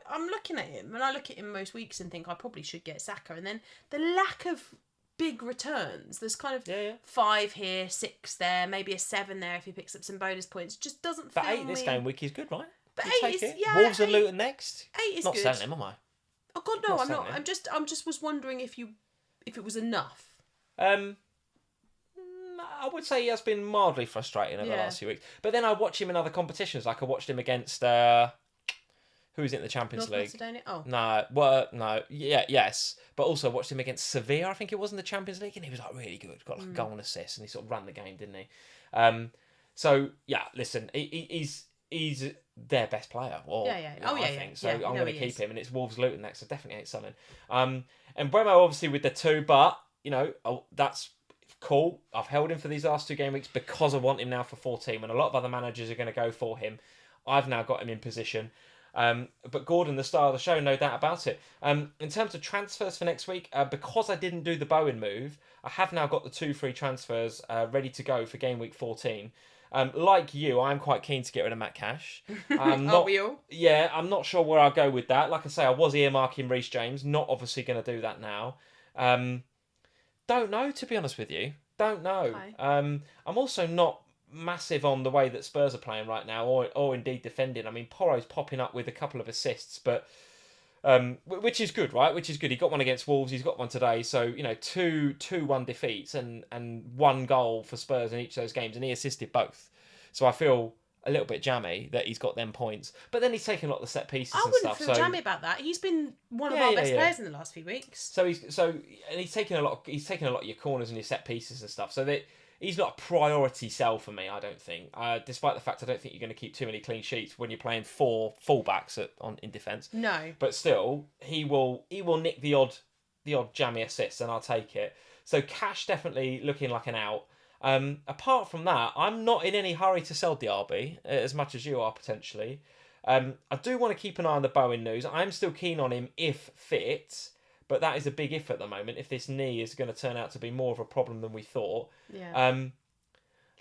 I'm looking at him, and I look at him most weeks and think I probably should get Saka, and then the lack of big returns, there's kind of 5 here, 6 there, maybe a 7 there if he picks up some bonus points, just doesn't feel But 8 this game week is good, right? But You 8 is, it. yeah. Wolves and Luton next. 8 is not good. selling him, am I? Oh God, no, Not I'm not. selling him. I'm just was wondering if it was enough. I would say he has been mildly frustrating over the last few weeks. But then I watch him in other competitions. Like I watched him against Who's in the Champions North League? Macedonia? Oh. No. Yeah, yes. But also watched him against Sevilla, I think it was in the Champions League, and he was like really good. Got like a goal and assist, and he sort of ran the game, didn't he? So yeah, listen, he's their best player, or I think so. I'm going to keep him, and it's Wolves Luton next. So definitely ain't selling. And Mbeumo obviously with the 2, but that's cool. I've held him for these last 2 game weeks because I want him now for 14. When a lot of other managers are going to go for him, I've now got him in position. But Gordon, the star of the show, no doubt about it. In terms of transfers for next week, because I didn't do the Bowen move, I have now got the 2 free transfers ready to go for game week 14. Like you, I'm quite keen to get rid of Matt Cash. Are we all? Yeah, I'm not sure where I'll go with that. Like I say, I was earmarking Reece James. Not obviously going to do that now. Don't know, to be honest with you. Don't know. Okay. I'm also not massive on the way that Spurs are playing right now, or indeed defending. I mean, Porro's popping up with a couple of assists, but which is good, right? Which is good. He got one against Wolves. He's got one today. So 2-1 defeats and 1 goal for Spurs in each of those games, and he assisted both. So I feel a little bit jammy that he's got them points. But then he's taken a lot of the set pieces and stuff. I wouldn't feel jammy about that. He's been one of our best players in the last few weeks. So he's taken a lot of your corners and your set pieces and stuff. So that he's not a priority sell for me, I don't think. Despite the fact I don't think you're going to keep too many clean sheets when you're playing 4 fullbacks in defence. No. But still, he will nick the odd jammy assist, and I'll take it. So Cash definitely looking like an out. Apart from that, I'm not in any hurry to sell Diaby as much as you are potentially. I do want to keep an eye on the Bowen news. I'm still keen on him if fit, but that is a big if at the moment. If this knee is going to turn out to be more of a problem than we thought,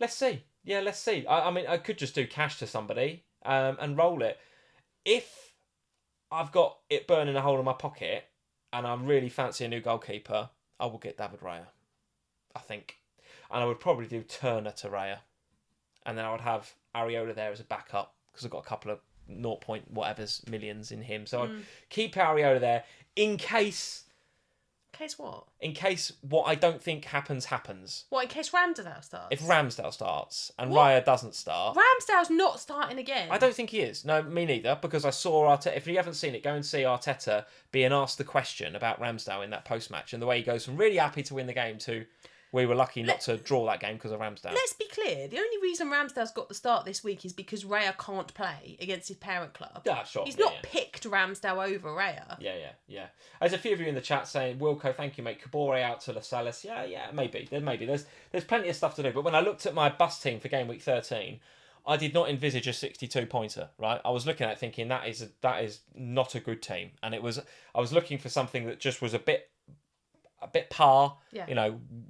let's see. Yeah, let's see. I mean, I could just do Cash to somebody and roll it. If I've got it burning a hole in my pocket and I really fancy a new goalkeeper, I will get David Raya, I think. And I would probably do Turner to Raya. And then I would have Areola there as a backup because I've got a couple of 0. Whatever's millions in him. So I'd keep Areola there in case... Case what? In case what I don't think happens. What, in case Ramsdale starts? If Ramsdale starts and Raya doesn't start... Ramsdale's not starting again. I don't think he is. No, me neither, because I saw Arteta... If you haven't seen it, go and see Arteta being asked the question about Ramsdale in that post-match and the way he goes from really happy to win the game to... We were lucky not to draw that game because of Ramsdale. Let's be clear. The only reason Ramsdale's got the start this week is because Raya can't play against his parent club. Yeah, sure. He's not picked Ramsdale over Raya. Yeah. There's a few of you in the chat saying, Wilco, thank you, mate. Kabore out to Lascelles. Yeah, maybe. There's plenty of stuff to do. But when I looked at my bus team for game week 13, I did not envisage a 62-pointer, right? I was looking at it thinking that is not a good team. And I was looking for something that just was a bit par,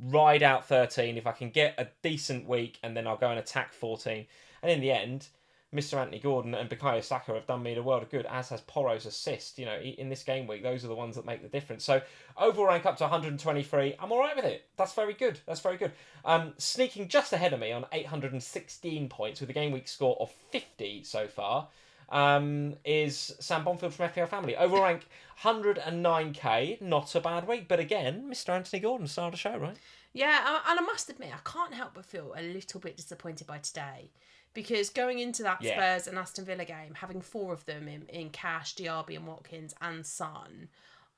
ride out 13 if I can get a decent week, and then I'll go and attack 14. And in the end, Mr. Anthony Gordon and Bukayo Saka have done me the world of good, as has Porro's assist. In this game week, those are the ones that make the difference. So overall rank up to 123. I'm all right with it. That's very good. Sneaking just ahead of me on 816 points with a game week score of 50 so far. Is Sam Bonfield from FPLFamily. Overall rank 109k, not a bad week. But again, Mr. Anthony Gordon started the show, right? Yeah, and I must admit, I can't help but feel a little bit disappointed by today. Because going into that Spurs and Aston Villa game, having 4 of them in Cash, Diaby and Watkins and Son,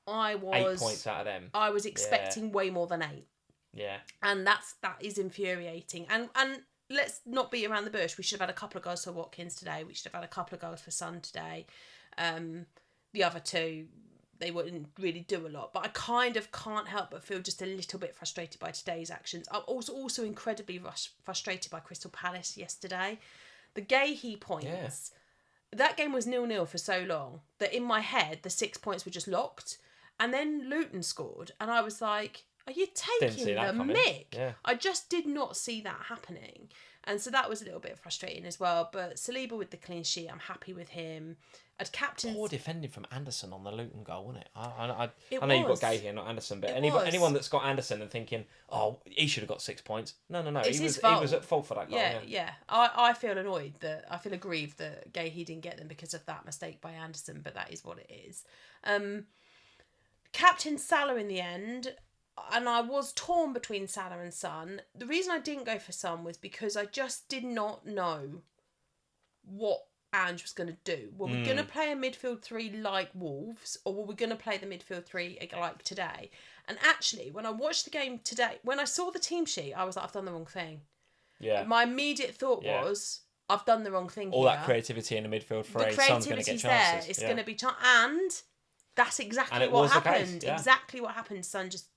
I was... 8 points out of them. I was expecting way more than 8. Yeah. And that is infuriating. And let's not beat around the bush. We should have had a couple of goals for Watkins today. We should have had a couple of goals for Son today. The other 2, they wouldn't really do a lot. But I kind of can't help but feel just a little bit frustrated by today's actions. I'm also incredibly frustrated by Crystal Palace yesterday. The Gahey points, that game was 0-0 for so long that in my head, the 6 points were just locked. And then Luton scored. And I was like... Are you taking the mick? Yeah. I just did not see that happening. And so that was a little bit frustrating as well. But Saliba with the clean sheet, I'm happy with him. At captain, poor defending from Anderson on the Luton goal, wasn't it? I know you've got Gay here, not Anderson, but anyone that's got Anderson and thinking, oh, he should have got 6 points. No, it's he his fault. He was at fault for that goal. Yeah. I feel annoyed I feel aggrieved that Gahey didn't get them because of that mistake by Anderson, but that is what it is. Captain Salah in the end. And I was torn between Salah and Son. The reason I didn't go for Son was because I just did not know what Ange was going to do. Were we going to play a midfield three like Wolves, or were we going to play the midfield three like today? And actually, when I watched the game today, when I saw the team sheet, I was like, I've done the wrong thing. Yeah. My immediate thought was, I've done the wrong thing All here. that creativity in the midfield for the Son's going to get creativity's chances. there. It's going to be and that's exactly what happened. Exactly what happened. Son just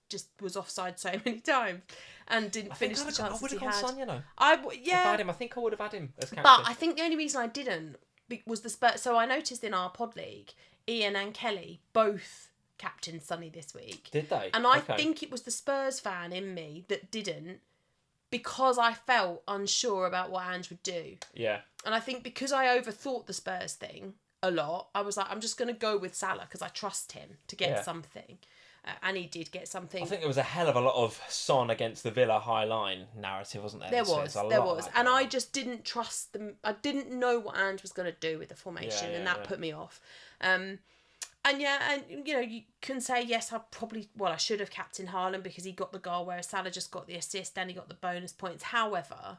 was offside so many times and didn't finish the chances he had. I would have gone Son, you know. If I had him, I think I would have had him as captain. But I think the only reason I didn't was the Spurs. So I noticed in our pod league, Ian and Kelly both captained Sonny this week. Did they? And I think it was the Spurs fan in me that didn't, because I felt unsure about what Ange would do. Yeah. And I think because I overthought the Spurs thing a lot, I was like, I'm just going to go with Salah because I trust him to get something. And he did get something. I think there was a hell of a lot of Son against the Villa high line narrative, wasn't there? There was. And I just didn't trust them. I didn't know what Ange was going to do with the formation, and that put me off. And you know, you can say, yes, I should have captained Haaland because he got the goal, whereas Salah just got the assist and he got the bonus points. However,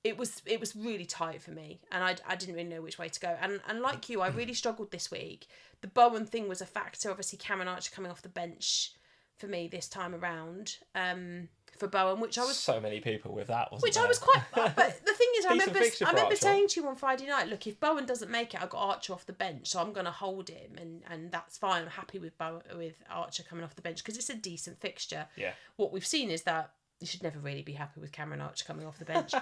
it was really tight for me, and I didn't really know which way to go. And like you, I really struggled this week. The Bowen thing was a factor. Obviously, Cameron Archer coming off the bench for me this time around. For Bowen, which I was so many people with that, wasn't which there? I was quite. But the thing is, I remember Archer. saying to you on Friday night, look, if Bowen doesn't make it, I've got Archer off the bench, so I'm going to hold him, and that's fine. I'm happy with Archer coming off the bench because it's a decent fixture. Yeah. What we've seen is that you should never really be happy with Cameron Archer coming off the bench.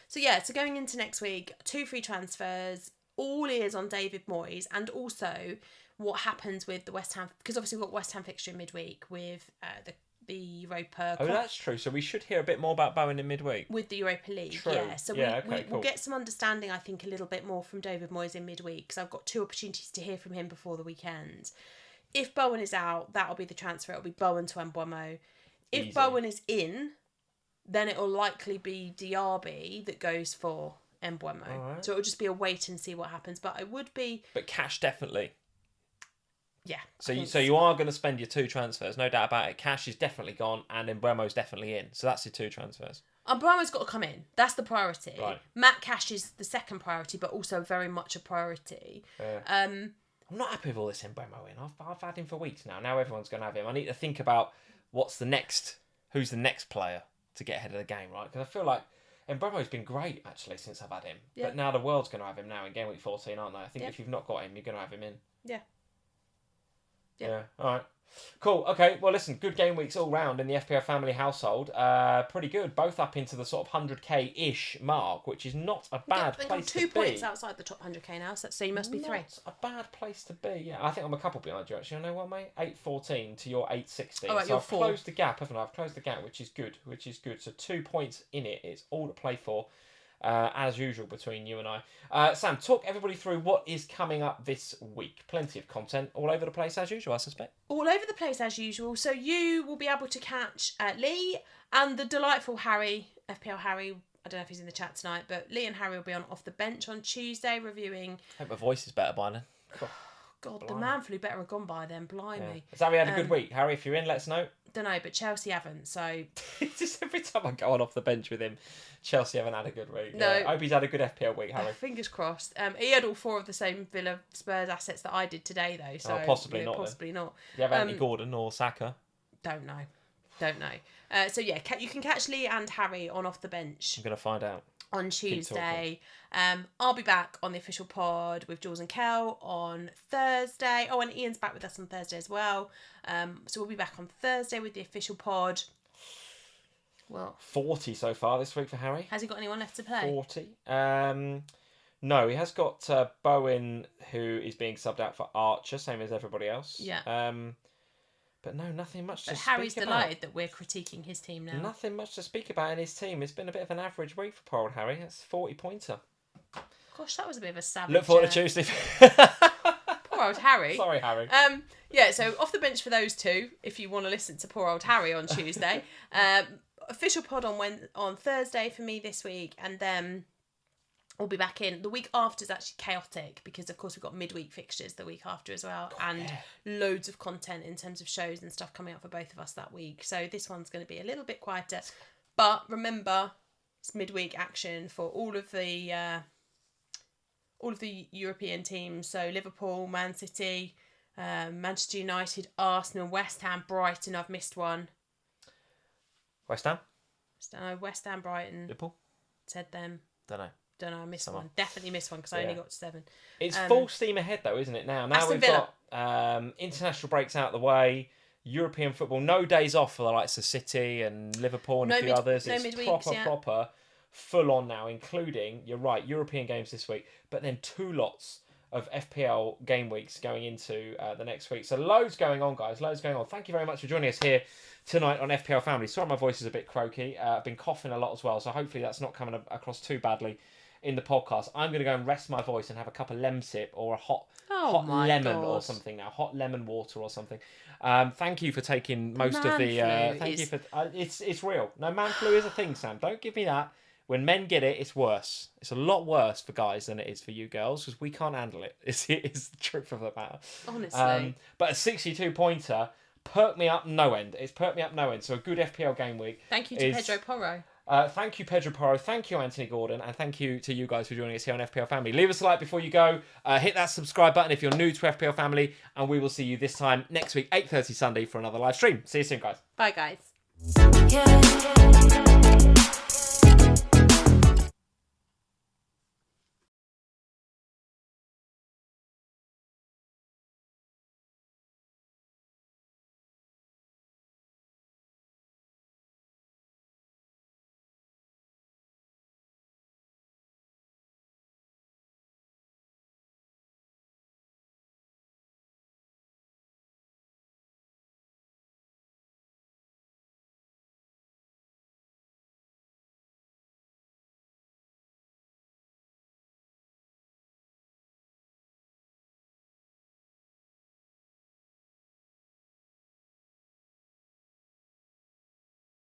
So going into next week, 2 free transfers, all ears on David Moyes, and also what happens with the West Ham, because obviously we've got West Ham fixture in midweek with the Europa. Oh, that's true. So we should hear a bit more about Bowen in midweek. With the Europa League, true. Yeah. So cool. we'll get some understanding, I think, a little bit more from David Moyes in midweek, because I've got 2 opportunities to hear from him before the weekend. If Bowen is out, that'll be the transfer. It'll be Bowen to Mbeumo. If Bowen is in, then it'll likely be Diaby that goes for Mbeumo. Right. So it'll just be a wait and see what happens. But it would be... But cash, definitely. Yeah. So you are going to spend your 2 transfers, no doubt about it. Cash is definitely gone, and Mbeumo's definitely in. So that's your 2 transfers. Mbeumo's got to come in. That's the priority. Right. Matt Cash is the second priority, but also very much a priority. I'm not happy with all this Mbeumo in. I've had him for weeks now. Now everyone's going to have him. I need to think about who's the next player to get ahead of the game, right? Because I feel like Mbeumo's been great, actually, since I've had him. Yeah. But now the world's going to have him now in game week 14, aren't they? I think if you've not got him, you're going to have him in. Yeah. All right. Cool. Okay. Well, listen, good game weeks all round in the FPL family household. Pretty good. Both up into the sort of 100k-ish mark, which is not a bad place to be. 2 points outside the top 100k now, so you must be 3. Not a bad place to be. Yeah, I think I'm a couple behind you, actually. You know what, mate? 814 to your 816. All right, so you're I've 4. closed the gap, haven't I? I've closed the gap, which is good. So 2 points in it. It's all to play for. As usual between you and I. Sam, talk everybody through what is coming up this week. Plenty of content all over the place as usual, I suspect. All over the place as usual. So you will be able to catch Lee and the delightful Harry, FPL Harry. I don't know if he's in the chat tonight, but Lee and Harry will be on Off the Bench on Tuesday reviewing... I hope my voice is better by then. God, the man flu better have gone by then, blimey. Yeah. Has Harry had a good week? Harry, if you're in, let us know. Don't know, but Chelsea haven't, so... Just every time I go on Off the Bench with him, Chelsea haven't had a good week. No. I hope he's had a good FPL week, Harry. Fingers crossed. He had all 4 of the same Villa Spurs assets that I did today, though, so... possibly not. Do you have Anthony Gordon or Saka? Don't know. So yeah, you can catch Lee and Harry on Off the Bench. I'm going to find out. On Tuesday. I'll be back on the official pod with Jules and Kel on Thursday. Oh, and Ian's back with us on Thursday as well. So we'll be back on Thursday with the official pod. Well, 40 so far this week for Harry. Has he got anyone left to play? 40. No, he has got Bowen, who is being subbed out for Archer, same as everybody else. Yeah. But no, nothing much to speak about. Harry's about. delighted that we're critiquing his team now. Nothing much to speak about in his team. It's been a bit of an average week for poor old Harry. That's 40-pointer. Gosh, that was a bit of a savage. Look forward to Tuesday. Poor old Harry. Sorry, Harry. Yeah, so Off the Bench for those 2, if you want to listen to poor old Harry on Tuesday. Official pod on Thursday for me this week, and then we'll be back in. The week after is actually chaotic because, of course, we've got midweek fixtures the week after as well, loads of content in terms of shows and stuff coming up for both of us that week. So this one's going to be a little bit quieter. But remember, it's midweek action for all of the all of the European teams. So Liverpool, Man City, Manchester United, Arsenal, West Ham, Brighton. I've missed one. West Ham? West Ham, Brighton. Liverpool? Said them. Don't know. I missed one. Definitely missed one because I only got to 7. It's full steam ahead though, isn't it? Now Aston we've Villa. got international breaks out of the way. European football, no days off for the likes of City and Liverpool and a few others. It's midweeks, proper, full on now, including, you're right, European games this week, but then 2 lots of FPL game weeks going into the next week. So loads going on, guys, loads going on. Thank you very much for joining us here tonight on FPL Family. Sorry my voice is a bit croaky. I've been coughing a lot as well, so hopefully that's not coming across too badly in the podcast. I'm going to go and rest my voice and have a cup of lemsip or a hot lemon or something now. Hot lemon water or something. Thank you for taking most of the... thank you for... it's real. No, man flu is a thing, Sam. Don't give me that. When men get it, it's worse. It's a lot worse for guys than it is for you girls because we can't handle it. It's the truth of the matter. Honestly. But a 62-pointer perked me up no end. It's perked me up no end. So a good FPL game week. Thank you to Pedro Porro. Thank you, Pedro Porro. Thank you, Anthony Gordon. And thank you to you guys for joining us here on FPL Family. Leave us a like before you go. Hit that subscribe button if you're new to FPL Family. And we will see you this time next week, 8:30 Sunday, for another live stream. See you soon, guys. Bye, guys.